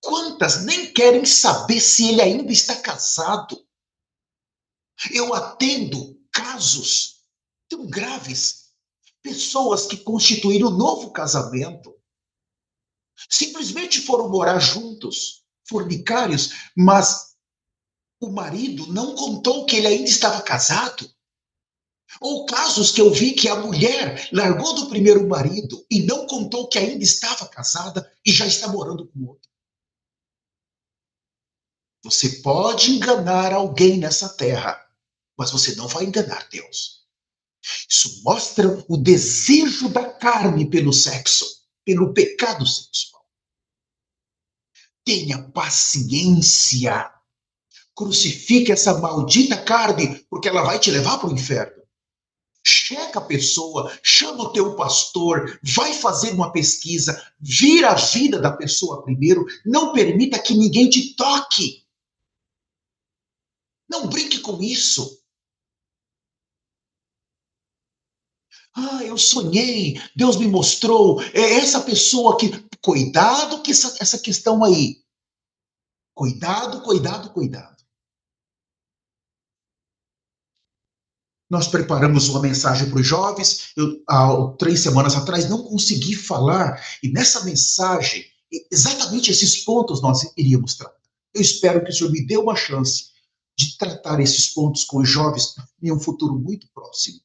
Quantas nem querem saber se ele ainda está casado? Eu atendo casos tão graves. Pessoas que constituíram um novo casamento. Simplesmente foram morar juntos, fornicários, mas o marido não contou que ele ainda estava casado. Ou casos que eu vi que a mulher largou do primeiro marido e não contou que ainda estava casada e já está morando com outro. Você pode enganar alguém nessa terra, mas você não vai enganar Deus. Isso mostra o desejo da carne pelo sexo, pelo pecado sexual. Tenha paciência. Crucifique essa maldita carne, porque ela vai te levar para o inferno. Checa a pessoa, chama o teu pastor, vai fazer uma pesquisa, vira a vida da pessoa primeiro, não permita que ninguém te toque. Não brinque com isso. Eu sonhei, Deus me mostrou, é essa pessoa que... Cuidado com essa questão aí. Cuidado, cuidado, cuidado. Nós preparamos uma mensagem para os jovens. Há 3 semanas atrás, não consegui falar. E nessa mensagem, exatamente esses pontos nós iríamos tratar. Eu espero que o Senhor me dê uma chance de tratar esses pontos com os jovens em um futuro muito próximo.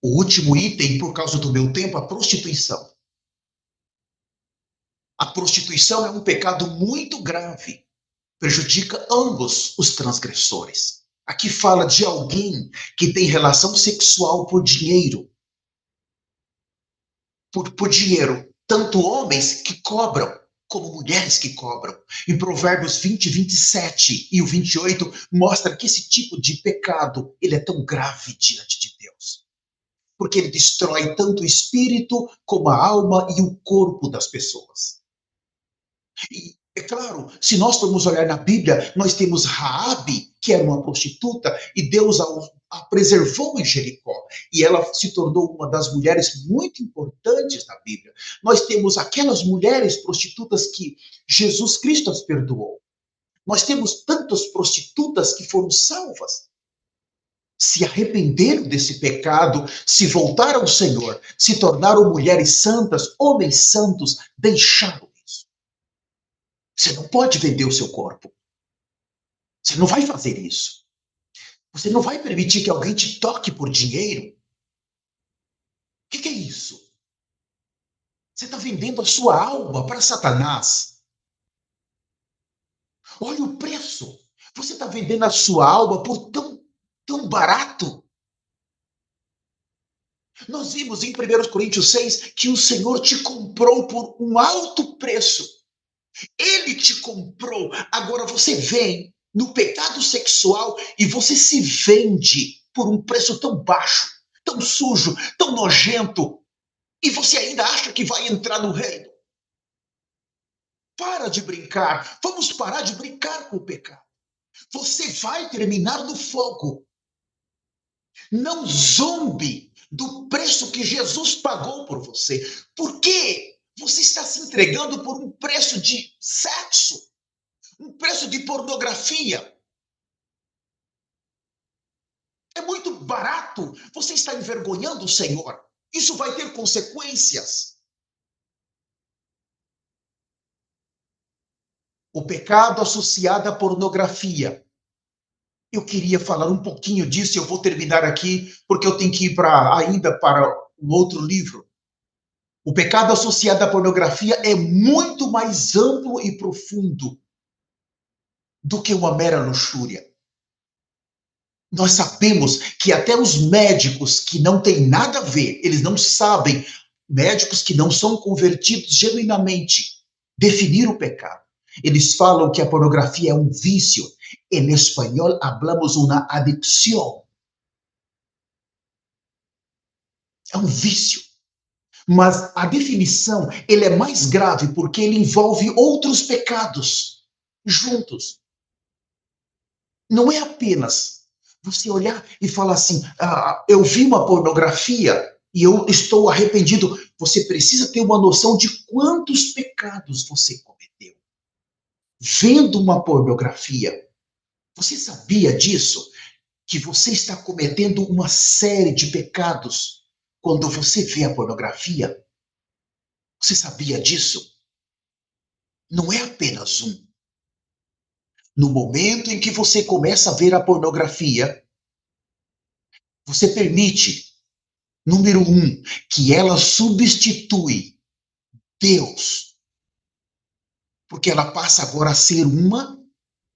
O último item, por causa do meu tempo, a prostituição. A prostituição é um pecado muito grave. Prejudica ambos os transgressores. Aqui fala de alguém que tem relação sexual por dinheiro. Por dinheiro. Tanto homens que cobram, como mulheres que cobram. Em Provérbios 20, 27 e o 28, mostra que esse tipo de pecado, ele é tão grave diante de Deus. Porque ele destrói tanto o espírito, como a alma e o corpo das pessoas. E, é claro, se nós formos olhar na Bíblia, nós temos Raabe, que era uma prostituta, e Deus a preservou em Jericó, e ela se tornou uma das mulheres muito importantes na Bíblia. Nós temos aquelas mulheres prostitutas que Jesus Cristo as perdoou. Nós temos tantas prostitutas que foram salvas. Se arrependeram desse pecado, se voltaram ao Senhor, se tornaram mulheres santas, homens santos, deixaram. Você não pode vender o seu corpo. Você não vai fazer isso. Você não vai permitir que alguém te toque por dinheiro. O que é isso? Você está vendendo a sua alma para Satanás. Olha o preço. Você está vendendo a sua alma por tão barato. Nós vimos em 1 Coríntios 6 que o Senhor te comprou por um alto preço. Ele te comprou. Agora você vem no pecado sexual e você se vende por um preço tão baixo, tão sujo, tão nojento, e você ainda acha que vai entrar no reino. Para de brincar. Vamos parar de brincar com o pecado. Você vai terminar no fogo. Não zombe do preço que Jesus pagou por você. Por quê? Você está se entregando por um preço de sexo, um preço de pornografia. É muito barato. Você está envergonhando o Senhor. Isso vai ter consequências. O pecado associado à pornografia. Eu queria falar um pouquinho disso, eu vou terminar aqui, porque eu tenho que ir ainda para um outro livro. O pecado associado à pornografia é muito mais amplo e profundo do que uma mera luxúria. Nós sabemos que até os médicos que não têm nada a ver, eles não sabem, médicos que não são convertidos genuinamente, definir o pecado. Eles falam que a pornografia é um vício. Em espanhol, hablamos uma adicção. É um vício. Mas a definição, ele é mais grave porque ele envolve outros pecados juntos. Não é apenas você olhar e falar assim, eu vi uma pornografia e eu estou arrependido. Você precisa ter uma noção de quantos pecados você cometeu. Vendo uma pornografia, você sabia disso? Que você está cometendo uma série de pecados quando você vê a pornografia? Você sabia disso? Não é apenas um. No momento em que você começa a ver a pornografia, você permite, número um, que ela substitui Deus, porque ela passa agora a ser uma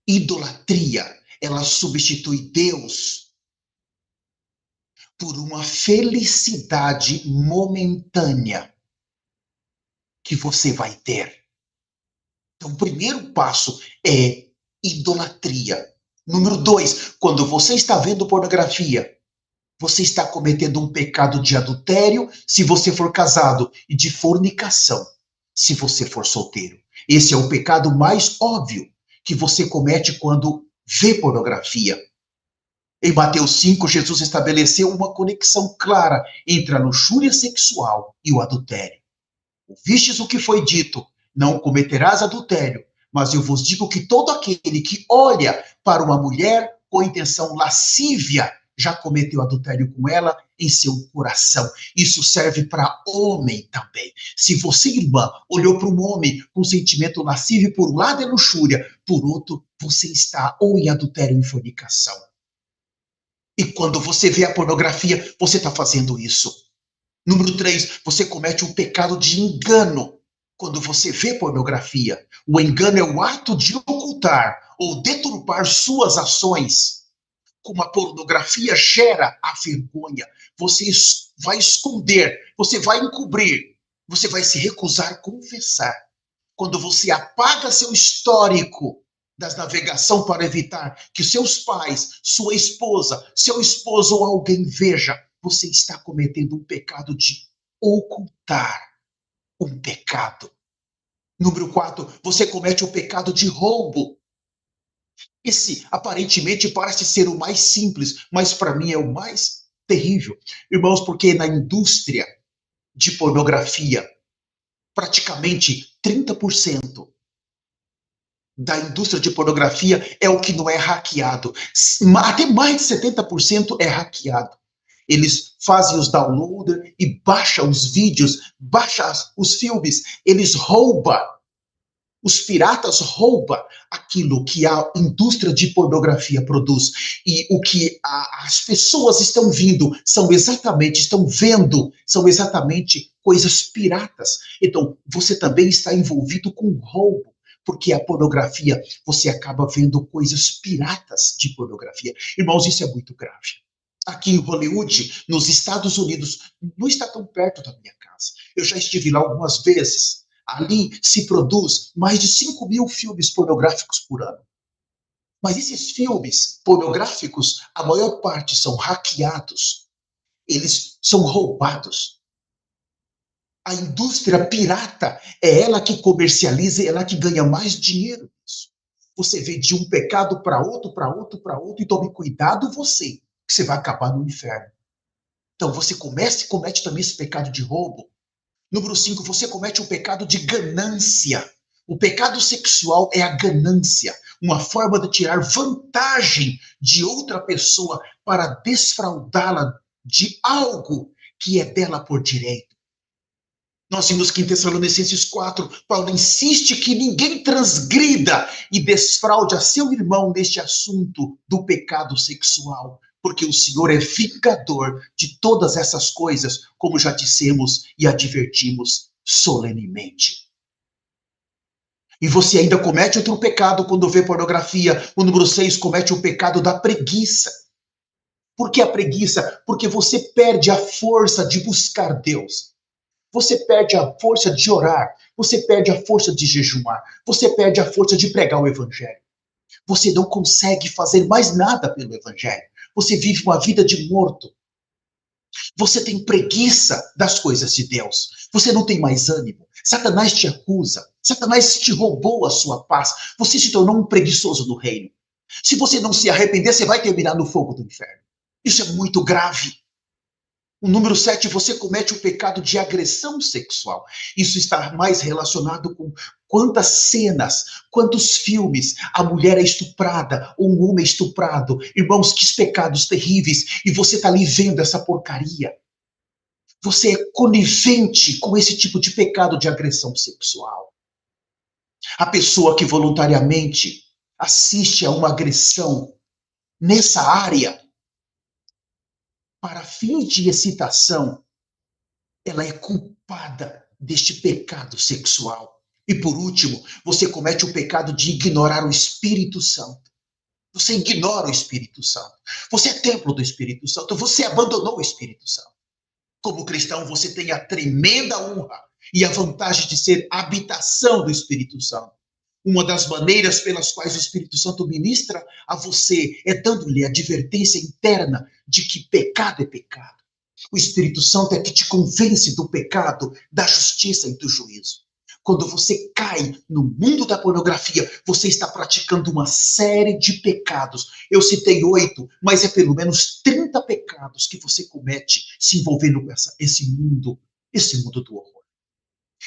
idolatria. Ela substitui Deus por uma felicidade momentânea que você vai ter. Então, o primeiro passo é idolatria. Número dois, quando você está vendo pornografia, você está cometendo um pecado de adultério se você for casado e de fornicação se você for solteiro. Esse é o pecado mais óbvio que você comete quando vê pornografia. Em Mateus 5, Jesus estabeleceu uma conexão clara entre a luxúria sexual e o adultério. Ouvistes o que foi dito, não cometerás adultério, mas eu vos digo que todo aquele que olha para uma mulher com intenção lascívia já cometeu adultério com ela em seu coração. Isso serve para homem também. Se você, irmã, olhou para um homem com sentimento lascívio, por um lado é luxúria, por outro, você está ou em adultério ou em fornicação. E quando você vê a pornografia, você está fazendo isso. Número 3, você comete um pecado de engano quando você vê pornografia. O engano é o ato de ocultar ou deturpar suas ações. Como a pornografia gera a vergonha, você vai esconder, você vai encobrir, você vai se recusar a confessar. Quando você apaga seu histórico das navegação para evitar que seus pais, sua esposa, seu esposo ou alguém veja, você está cometendo um pecado de ocultar um pecado. Número 4, você comete o pecado de roubo. Esse aparentemente parece ser o mais simples, mas para mim é o mais terrível. Irmãos, porque na indústria de pornografia, praticamente 30% da indústria de pornografia é o que não é hackeado. Até mais de 70% é hackeado. Eles fazem os downloads e baixam os vídeos, baixam os filmes, eles roubam. Os piratas roubam aquilo que a indústria de pornografia produz. E o que as pessoas estão vendo, coisas piratas. Então, você também está envolvido com roubo, porque a pornografia, você acaba vendo coisas piratas de pornografia. Irmãos, isso é muito grave. Aqui em Hollywood, nos Estados Unidos, não está tão perto da minha casa. Eu já estive lá algumas vezes. Ali se produz mais de 5.000 filmes pornográficos por ano. Mas esses filmes pornográficos, a maior parte são hackeados. Eles são roubados. A indústria pirata é ela que comercializa, é ela que ganha mais dinheiro nisso. Você vê de um pecado para outro, para outro, para outro, e tome cuidado você, que você vai acabar no inferno. Então você comete também esse pecado de roubo. Número 5, você comete o pecado de ganância. O pecado sexual é a ganância, uma forma de tirar vantagem de outra pessoa para desfraudá-la de algo que é dela por direito. Nós vimos que em Tessalonicenses 4, Paulo insiste que ninguém transgrida e desfraude a seu irmão neste assunto do pecado sexual, porque o Senhor é vingador de todas essas coisas, como já dissemos e advertimos solenemente. E você ainda comete outro pecado quando vê pornografia. O número 6 comete o pecado da preguiça. Por que a preguiça? Porque você perde a força de buscar Deus. Você perde a força de orar, você perde a força de jejuar, você perde a força de pregar o evangelho. Você não consegue fazer mais nada pelo evangelho. Você vive uma vida de morto. Você tem preguiça das coisas de Deus. Você não tem mais ânimo. Satanás te acusa. Satanás te roubou a sua paz. Você se tornou um preguiçoso no reino. Se você não se arrepender, você vai terminar no fogo do inferno. Isso é muito grave. O número 7, você comete o pecado de agressão sexual. Isso está mais relacionado com quantas cenas, quantos filmes a mulher é estuprada, ou um homem é estuprado. Irmãos, que pecados terríveis. E você está ali vendo essa porcaria. Você é conivente com esse tipo de pecado de agressão sexual. A pessoa que voluntariamente assiste a uma agressão nessa área, para fins de excitação, ela é culpada deste pecado sexual. E por último, você comete o pecado de ignorar o Espírito Santo. Você ignora o Espírito Santo. Você é templo do Espírito Santo. Você abandonou o Espírito Santo. Como cristão, você tem a tremenda honra e a vantagem de ser habitação do Espírito Santo. Uma das maneiras pelas quais o Espírito Santo ministra a você é dando-lhe a advertência interna de que pecado é pecado. O Espírito Santo é que te convence do pecado, da justiça e do juízo. Quando você cai no mundo da pornografia, você está praticando uma série de pecados. Eu citei 8, mas é pelo menos 30 pecados que você comete se envolvendo com esse mundo do horror.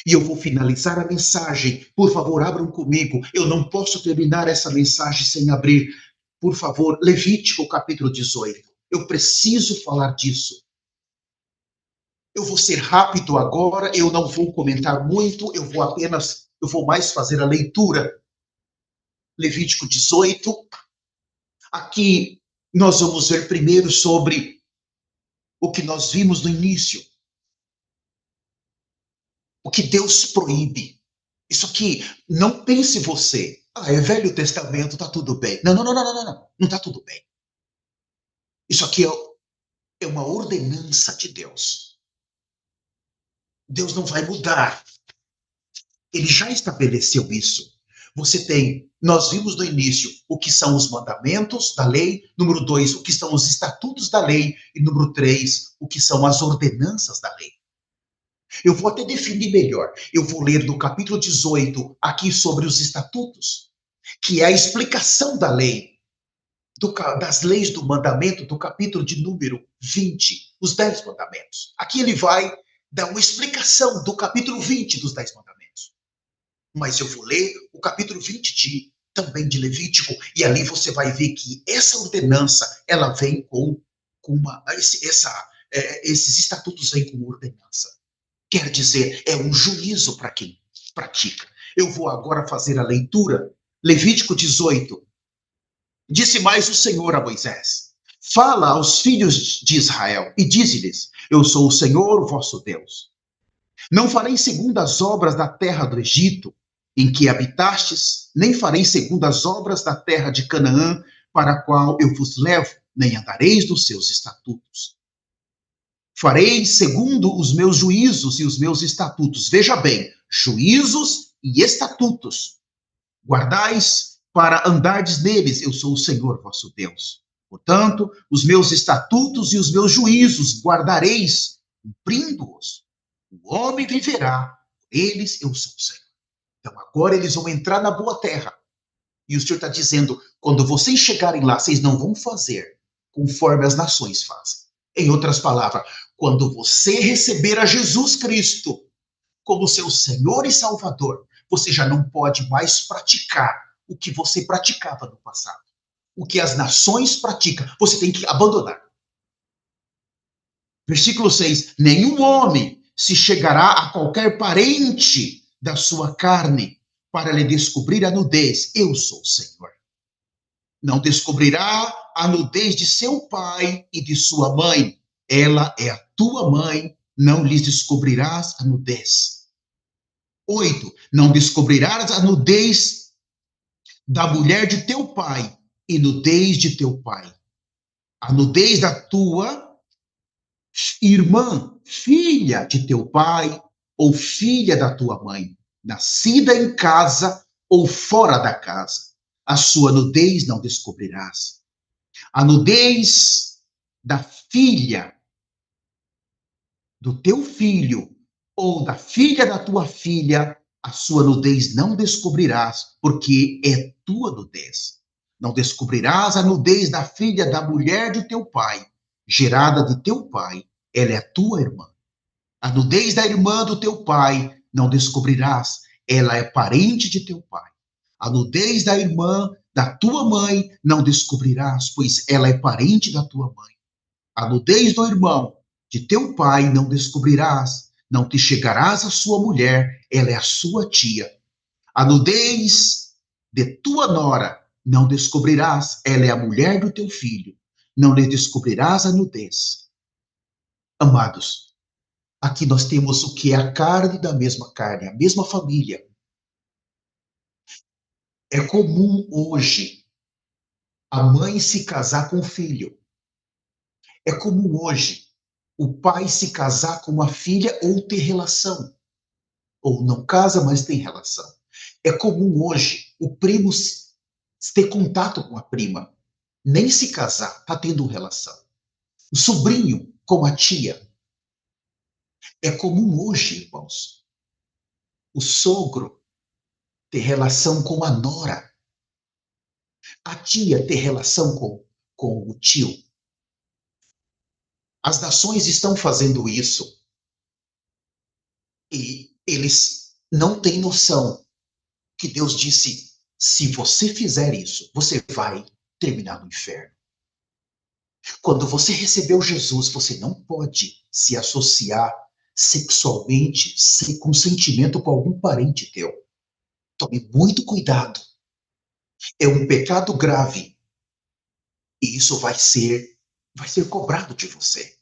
E eu vou finalizar a mensagem. Por favor, abram comigo. Eu não posso terminar essa mensagem sem abrir. Por favor, Levítico capítulo 18. Eu preciso falar disso. Eu vou ser rápido agora, eu não vou comentar muito, eu vou mais fazer a leitura. Levítico 18. Aqui nós vamos ver primeiro sobre o que nós vimos no início. O que Deus proíbe. Isso aqui, não pense você, é Velho Testamento, tá tudo bem. Não, não tá tudo bem. Isso aqui é uma ordenança de Deus. Deus não vai mudar. Ele já estabeleceu isso. Nós vimos no início o que são os mandamentos da lei, número 2, o que são os estatutos da lei, e número 3, o que são as ordenanças da lei. Eu vou até definir melhor. Eu vou ler do capítulo 18, aqui sobre os estatutos, que é a explicação da lei, das leis do mandamento, do capítulo de número 20, os 10 mandamentos. Aqui ele vai dar uma explicação do capítulo 20 dos 10 mandamentos. Mas eu vou ler o capítulo 20 também de Levítico, e ali você vai ver que essa ordenança, ela vem esses estatutos vêm com ordenança. Quer dizer, é um juízo para quem pratica. Eu vou agora fazer a leitura. Levítico 18. Disse mais o Senhor a Moisés: fala aos filhos de Israel e dize-lhes: eu sou o Senhor, vosso Deus. Não farei segundo as obras da terra do Egito, em que habitastes, nem farei segundo as obras da terra de Canaã, para a qual eu vos levo, nem andareis nos seus estatutos. Farei segundo os meus juízos e os meus estatutos. Veja bem, juízos e estatutos. Guardais para andardes neles, eu sou o Senhor vosso Deus. Portanto, os meus estatutos e os meus juízos guardareis, cumprindo-os. O homem viverá, por eles eu sou o Senhor. Então agora eles vão entrar na boa terra. E o Senhor está dizendo, quando vocês chegarem lá, vocês não vão fazer conforme as nações fazem. Em outras palavras, quando você receber a Jesus Cristo como seu Senhor e Salvador, você já não pode mais praticar o que você praticava no passado. O que as nações praticam, você tem que abandonar. Versículo 6, nenhum homem se chegará a qualquer parente da sua carne para lhe descobrir a nudez. Eu sou o Senhor. Não descobrirá a nudez de seu pai e de sua mãe. Ela é a tua mãe, não lhes descobrirás a nudez. 8. Não descobrirás a nudez da mulher de teu pai e nudez de teu pai. A nudez da tua irmã, filha de teu pai ou filha da tua mãe, nascida em casa ou fora da casa. A sua nudez não descobrirás. A nudez da filha do teu filho ou da filha da tua filha, a sua nudez não descobrirás, porque é tua nudez. Não descobrirás a nudez da filha da mulher de teu pai, gerada de teu pai, ela é tua irmã. A nudez da irmã do teu pai não descobrirás, ela é parente de teu pai. A nudez da irmã da tua mãe não descobrirás, pois ela é parente da tua mãe. A nudez do irmão de teu pai não descobrirás, não te chegarás à sua mulher, ela é a sua tia. A nudez de tua nora não descobrirás, ela é a mulher do teu filho, não lhe descobrirás a nudez. Amados, aqui nós temos o que é a carne da mesma carne, a mesma família. É comum hoje a mãe se casar com o filho. É comum hoje o pai se casar com uma filha ou ter relação. Ou não casa, mas tem relação. É comum hoje o primo ter contato com a prima. Nem se casar, está tendo relação. O sobrinho com a tia. É comum hoje, irmãos, o sogro ter relação com a nora. A tia ter relação com o tio. As nações estão fazendo isso e eles não têm noção que Deus disse, se você fizer isso, você vai terminar no inferno. Quando você recebeu Jesus, você não pode se associar sexualmente, sem consentimento com algum parente teu. Tome muito cuidado. É um pecado grave. E isso vai ser cobrado de você.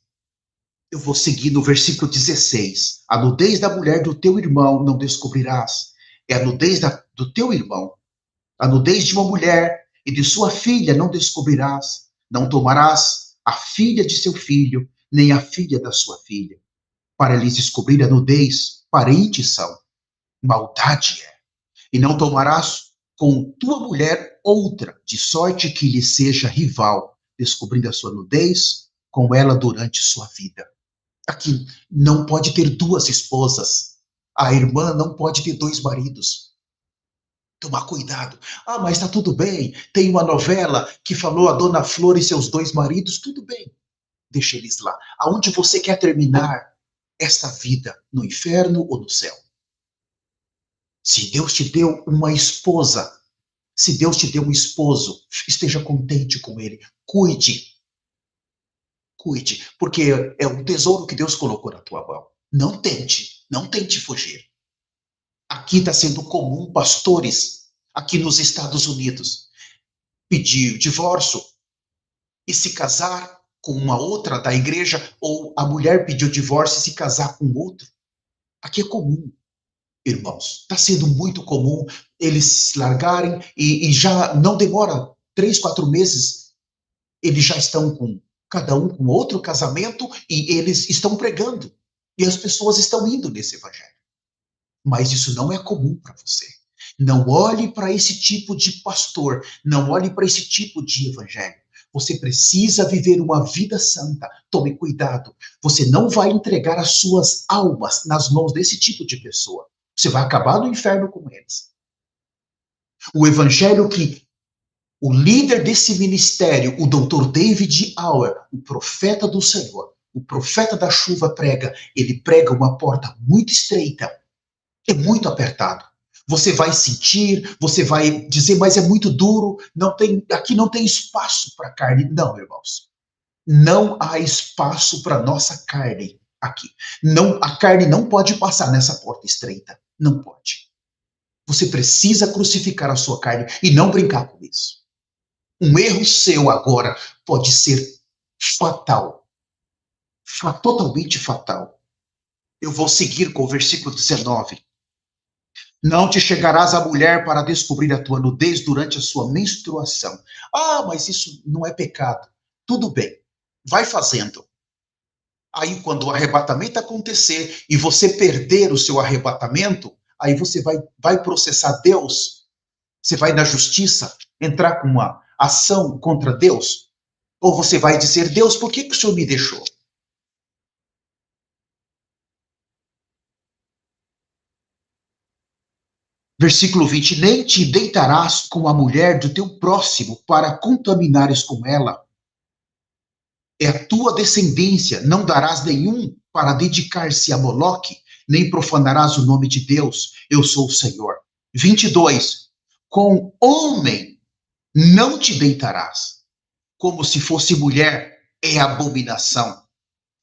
Eu vou seguir no versículo 16. A nudez da mulher do teu irmão não descobrirás. É a nudez do teu irmão. A nudez de uma mulher e de sua filha não descobrirás. Não tomarás a filha de seu filho, nem a filha da sua filha. Para lhes descobrir a nudez, parentes são. Maldade é. E não tomarás com tua mulher outra, de sorte que lhe seja rival, descobrindo a sua nudez com ela durante sua vida. Aqui não pode ter duas esposas. A irmã não pode ter dois maridos. Tomar cuidado. Ah, mas está tudo bem. Tem uma novela que falou a Dona Flor e seus dois maridos. Tudo bem. Deixa eles lá. Aonde você quer terminar esta vida? No inferno ou no céu? Se Deus te deu uma esposa, se Deus te deu um esposo, esteja contente com ele. Cuide. Cuide, porque é um tesouro que Deus colocou na tua mão. Não tente fugir. Aqui está sendo comum pastores, aqui nos Estados Unidos, pedir divórcio e se casar com uma outra da igreja, ou a mulher pedir o divórcio e se casar com outro. Aqui é comum, irmãos. Está sendo muito comum eles se largarem e já não demora 3, 4 meses, eles já estão com cada um com outro casamento e eles estão pregando. E as pessoas estão indo nesse evangelho. Mas isso não é comum para você. Não olhe para esse tipo de pastor, não olhe para esse tipo de evangelho. Você precisa viver uma vida santa. Tome cuidado. Você não vai entregar as suas almas nas mãos desse tipo de pessoa. Você vai acabar no inferno com eles. O evangelho que o líder desse ministério, o Dr. David Auer, o profeta do Senhor, o profeta da chuva prega, ele prega uma porta muito estreita, é muito apertado. Você vai sentir, você vai dizer, mas é muito duro, aqui não tem espaço para carne. Não, irmãos. Não há espaço para nossa carne. aqui. Não, a carne não pode passar nessa porta estreita. Não pode. Você precisa crucificar a sua carne e não brincar com isso. Um erro seu agora pode ser fatal. Totalmente fatal. Eu vou seguir com o versículo 19. Não te chegarás à mulher para descobrir a tua nudez durante a sua menstruação. Ah, mas isso não é pecado. Tudo bem, vai fazendo. Aí, quando o arrebatamento acontecer e você perder o seu arrebatamento, aí você vai processar Deus. Você vai na justiça entrar com uma ação contra Deus? Ou você vai dizer, Deus, por que o Senhor me deixou? Versículo 20, nem te deitarás com a mulher do teu próximo para contaminares com ela. É a tua descendência, não darás nenhum para dedicar-se a Moloque, nem profanarás o nome de Deus. Eu sou o Senhor. 22, com homem não te deitarás, como se fosse mulher, é abominação.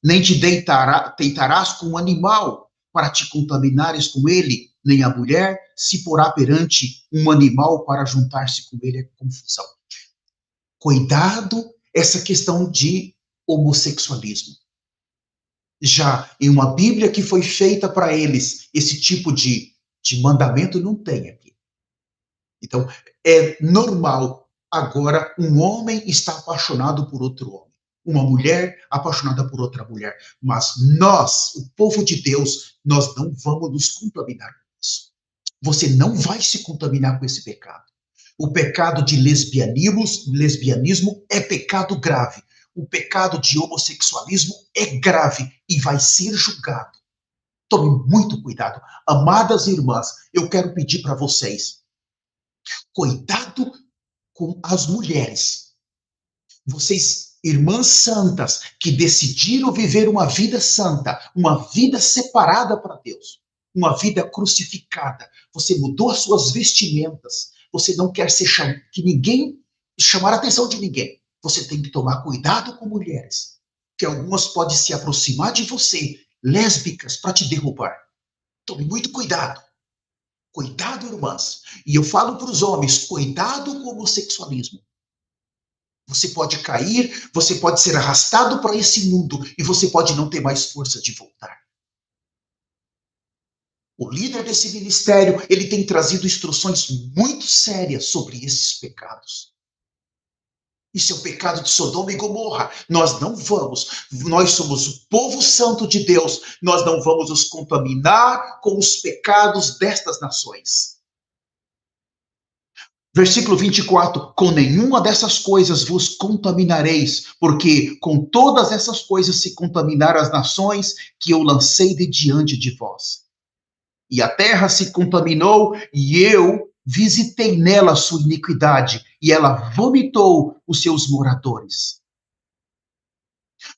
Nem te deitarás com um animal, para te contaminares com ele, nem a mulher se porá perante um animal para juntar-se com ele, é confusão. Cuidado essa questão de homossexualismo. Já em uma Bíblia que foi feita para eles, esse tipo de mandamento não tem aqui. Então, é normal agora um homem estar apaixonado por outro homem, uma mulher apaixonada por outra mulher, mas nós, o povo de Deus, nós não vamos nos contaminar com isso. Você não vai se contaminar com esse pecado. O pecado de lesbianismo é pecado grave. O pecado de homossexualismo é grave e vai ser julgado. Tome muito cuidado. Amadas irmãs, eu quero pedir para vocês, cuidado com as mulheres. Vocês, irmãs santas, que decidiram viver uma vida santa, uma vida separada para Deus, uma vida crucificada. Você mudou as suas vestimentas. Você não quer que ninguém chamar a atenção de ninguém. Você tem que tomar cuidado com mulheres, que algumas podem se aproximar de você, lésbicas, para te derrubar. Tome muito cuidado. Cuidado, irmãs. E eu falo para os homens, cuidado com o homossexualismo. Você pode cair, você pode ser arrastado para esse mundo e você pode não ter mais força de voltar. O líder desse ministério, ele tem trazido instruções muito sérias sobre esses pecados. Isso é o pecado de Sodoma e Gomorra. Nós não vamos, nós somos o povo santo de Deus, nós não vamos nos contaminar com os pecados destas nações. Versículo 24, com nenhuma dessas coisas vos contaminareis, porque com todas essas coisas se contaminaram as nações que eu lancei de diante de vós. E a terra se contaminou, e eu visitei nela a sua iniquidade, e ela vomitou os seus moradores.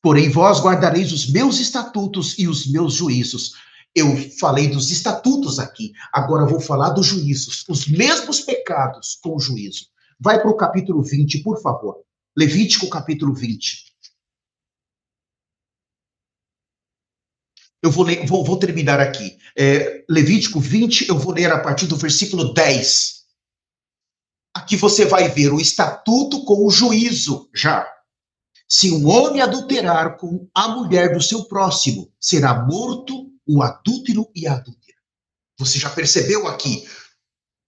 Porém, vós guardareis os meus estatutos e os meus juízos. Eu falei dos estatutos aqui, agora vou falar dos juízos. Os mesmos pecados com o juízo. Vai para o capítulo 20, por favor. Levítico, capítulo 20. Eu vou terminar aqui. Levítico 20, eu vou ler a partir do versículo 10. Aqui você vai ver o estatuto com o juízo, já. Se um homem adulterar com a mulher do seu próximo, será morto o adúltero e a adúltera. Você já percebeu aqui?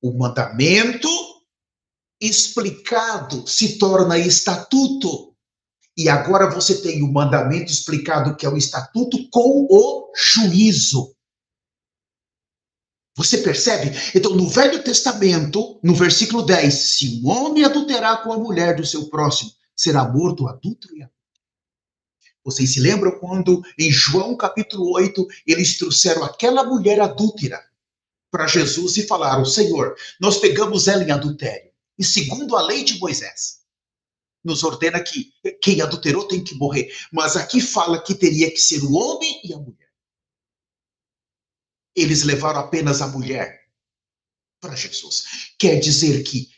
O mandamento explicado se torna estatuto. E agora você tem o mandamento explicado, que é o estatuto, com o juízo. Você percebe? Então, no Velho Testamento, no versículo 10, se um homem adulterar com a mulher do seu próximo, será morto o adúltero e a adúltera. Vocês se lembram quando, em João capítulo 8, eles trouxeram aquela mulher adúltera para Jesus e falaram, Senhor, nós pegamos ela em adultério. E segundo a lei de Moisés, nos ordena que quem adulterou tem que morrer. Mas aqui fala que teria que ser o homem e a mulher. Eles levaram apenas a mulher para Jesus. Quer dizer que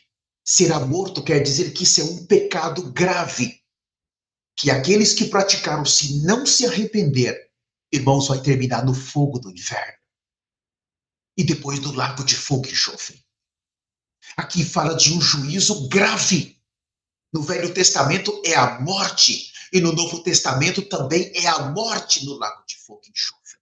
será morto, quer dizer que isso é um pecado grave. Que aqueles que praticaram, se não se arrepender, Irmãos, vai terminar no fogo do inferno. E depois do lago de fogo e enxofre. Aqui fala de um juízo grave. No Velho Testamento é a morte. E no Novo Testamento também é a morte no lago de fogo e enxofre.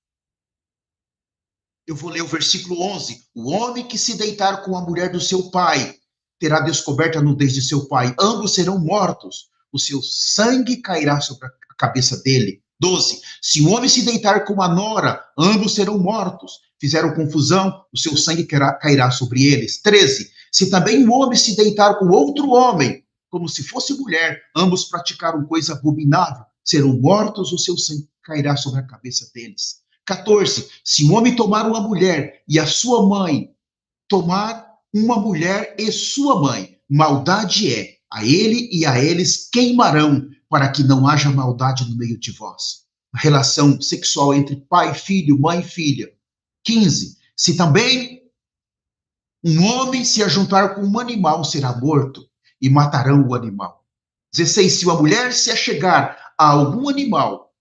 Eu vou ler o versículo 11. O homem que se deitar com a mulher do seu pai terá descoberto a nudez de seu pai. Ambos serão mortos. O seu sangue cairá sobre a cabeça dele. 12. Se o homem se deitar com a nora, ambos serão mortos. Fizeram confusão, o seu sangue cairá sobre eles. 13. Se também o homem se deitar com outro homem, como se fosse mulher, ambos praticaram coisa abominável, serão mortos, o seu sangue cairá sobre a cabeça deles. 14. Se um homem tomar uma mulher e a sua mãe tomar uma mulher e sua mãe, maldade é, a ele e a eles queimarão, para que não haja maldade no meio de vós. A relação sexual entre pai e filho, mãe e filha. 15. Se também um homem se ajuntar com um animal, será morto, e matarão o animal. 16. Se uma mulher se achegar a algum animal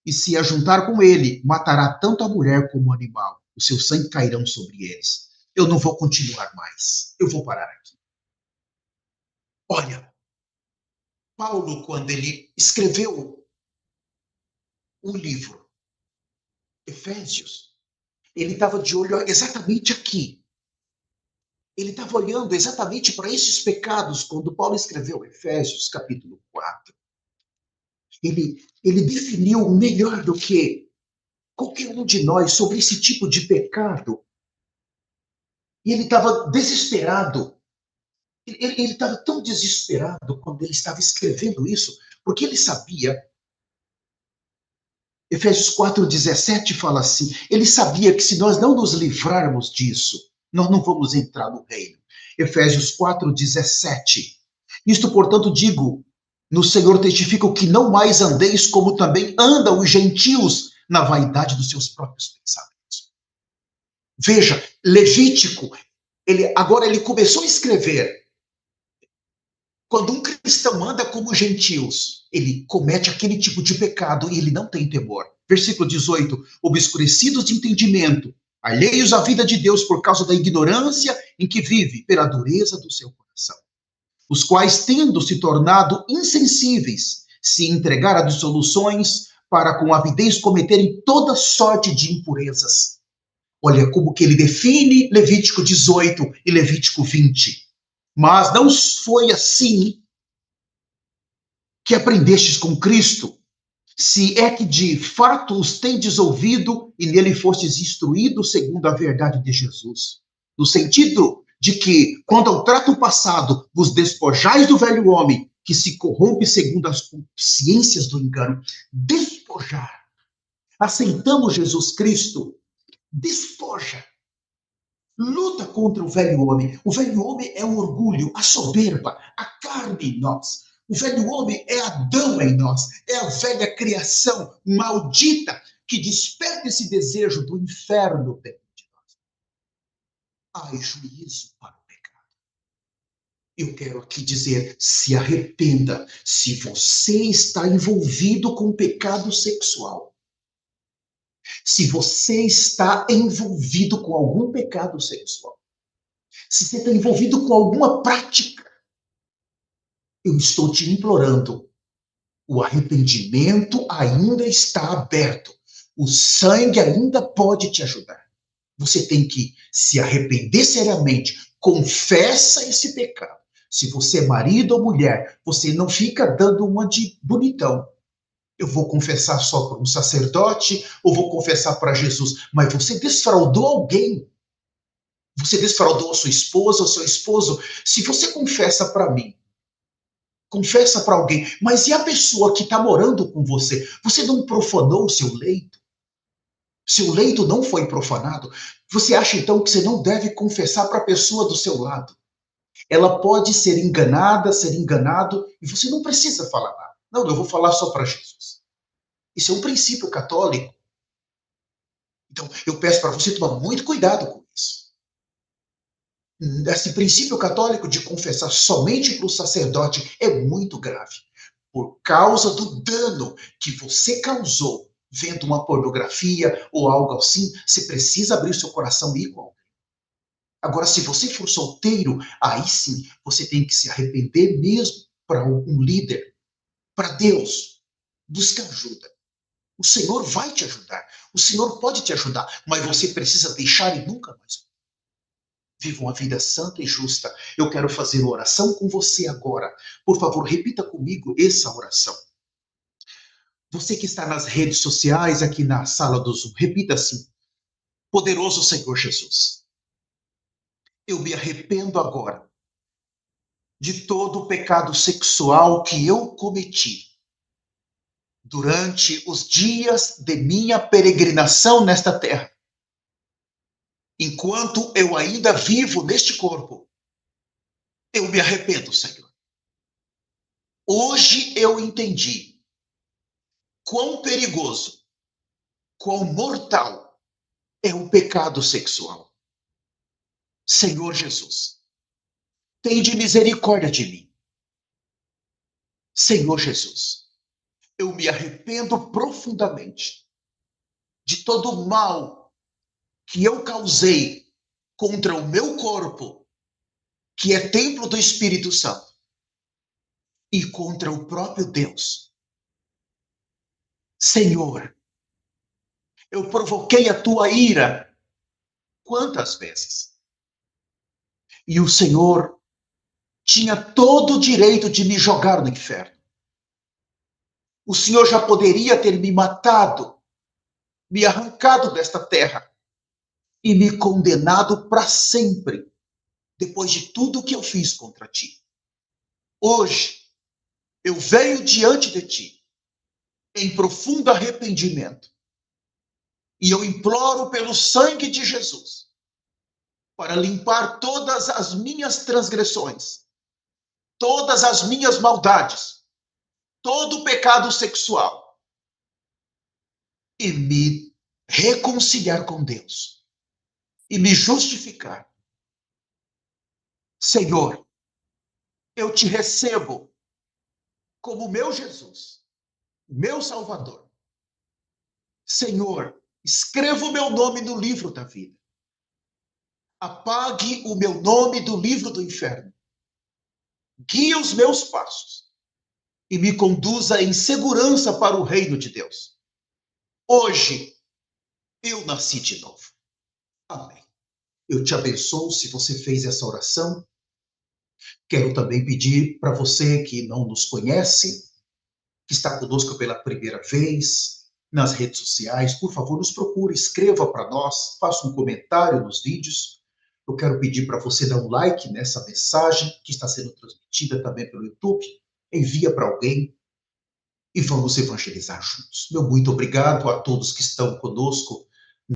e se ajuntar com ele, matará tanto a mulher como o animal. O seu sangue cairão sobre eles. Eu não vou continuar mais. Eu vou parar aqui. Olha, Paulo, quando ele escreveu o livro Efésios, ele estava de olho exatamente aqui. Ele estava olhando exatamente para esses pecados quando Paulo escreveu Efésios, capítulo 4. Ele definiu melhor do que qualquer um de nós sobre esse tipo de pecado. E ele estava desesperado. Ele estava tão desesperado quando ele estava escrevendo isso, porque ele sabia. Efésios 4,17 fala assim, ele sabia que se nós não nos livrarmos disso, nós não vamos entrar no reino. Efésios 4,17. Isto, portanto, digo, no Senhor testifico que não mais andeis como também andam os gentios na vaidade dos seus próprios pensamentos. Veja, Levítico, agora ele começou a escrever. Quando um cristão anda como gentios, ele comete aquele tipo de pecado e ele não tem temor. Versículo 18, obscurecidos de entendimento, alheios à vida de Deus por causa da ignorância em que vive, pela dureza do seu coração. Os quais, tendo se tornado insensíveis, se entregaram a dissoluções para com avidez cometerem toda sorte de impurezas. Olha como que ele define Levítico 18 e Levítico 20. Mas não foi assim que aprendestes com Cristo, se é que de fato os tendes ouvido e nele fostes instruídos segundo a verdade de Jesus. No sentido de que, quando ao trato passado vos despojais do velho homem, que se corrompe segundo as consciências do engano, despojar. Aceitamos Jesus Cristo, despoja. Luta contra o velho homem. O velho homem é o orgulho, a soberba, a carne em nós. O velho homem é Adão em nós. É a velha criação maldita que desperta esse desejo do inferno dentro de nós. Ai, juízo para o pecado. Eu quero aqui dizer, se arrependa. Se você está envolvido com pecado sexual, se você está envolvido com algum pecado sexual, se você está envolvido com alguma prática, eu estou te implorando. O arrependimento ainda está aberto. O sangue ainda pode te ajudar. Você tem que se arrepender seriamente. Confessa esse pecado. Se você é marido ou mulher, você não fica dando uma de bonitão. Eu vou confessar só para um sacerdote ou vou confessar para Jesus? Mas você desfraudou alguém. Você desfraudou a sua esposa ou seu esposo. Se você confessa para mim, confessa para alguém, mas e a pessoa que está morando com você? Você não profanou o seu leito? Seu leito não foi profanado? Você acha então que você não deve confessar para a pessoa do seu lado? Ela pode ser enganada, ser enganado, e você não precisa falar nada. Não, eu vou falar só para Jesus. Isso é um princípio católico. Então, eu peço para você tomar muito cuidado com isso. Esse princípio católico de confessar somente para o sacerdote é muito grave. Por causa do dano que você causou, vendo uma pornografia ou algo assim, você precisa abrir o seu coração igual. Agora, se você for solteiro, aí sim, você tem que se arrepender mesmo para um líder, para Deus. Busca ajuda. O Senhor vai te ajudar. O Senhor pode te ajudar, mas você precisa deixar e nunca mais. Viva uma vida santa e justa. Eu quero fazer oração com você agora. Por favor, repita comigo essa oração. Você que está nas redes sociais, aqui na sala do Zoom, repita assim: poderoso Senhor Jesus, eu me arrependo agora de todo o pecado sexual que eu cometi durante os dias de minha peregrinação nesta terra. Enquanto eu ainda vivo neste corpo, eu me arrependo, Senhor. Hoje eu entendi quão perigoso, quão mortal é o pecado sexual. Senhor Jesus, tende misericórdia de mim. Senhor Jesus, eu me arrependo profundamente de todo o mal que eu causei contra o meu corpo, que é templo do Espírito Santo, e contra o próprio Deus. Senhor, eu provoquei a tua ira quantas vezes? E o Senhor tinha todo o direito de me jogar no inferno. O Senhor já poderia ter me matado, me arrancado desta terra e me condenado para sempre, depois de tudo que eu fiz contra ti. Hoje, eu venho diante de ti em profundo arrependimento e eu imploro pelo sangue de Jesus para limpar todas as minhas transgressões, todas as minhas maldades, todo o pecado sexual e me reconciliar com Deus e me justificar. Senhor, eu te recebo como meu Jesus, meu Salvador. Senhor, escreva o meu nome no livro da vida. Apague o meu nome do livro do inferno. Guie os meus passos e me conduza em segurança para o reino de Deus. Hoje, eu nasci de novo. Amém. Eu te abençoo se você fez essa oração. Quero também pedir para você que não nos conhece, que está conosco pela primeira vez, nas redes sociais, por favor, nos procure, escreva para nós, faça um comentário nos vídeos. Eu quero pedir para você dar um like nessa mensagem que está sendo transmitida também pelo YouTube. Envia para alguém e vamos evangelizar juntos. Meu muito obrigado a todos que estão conosco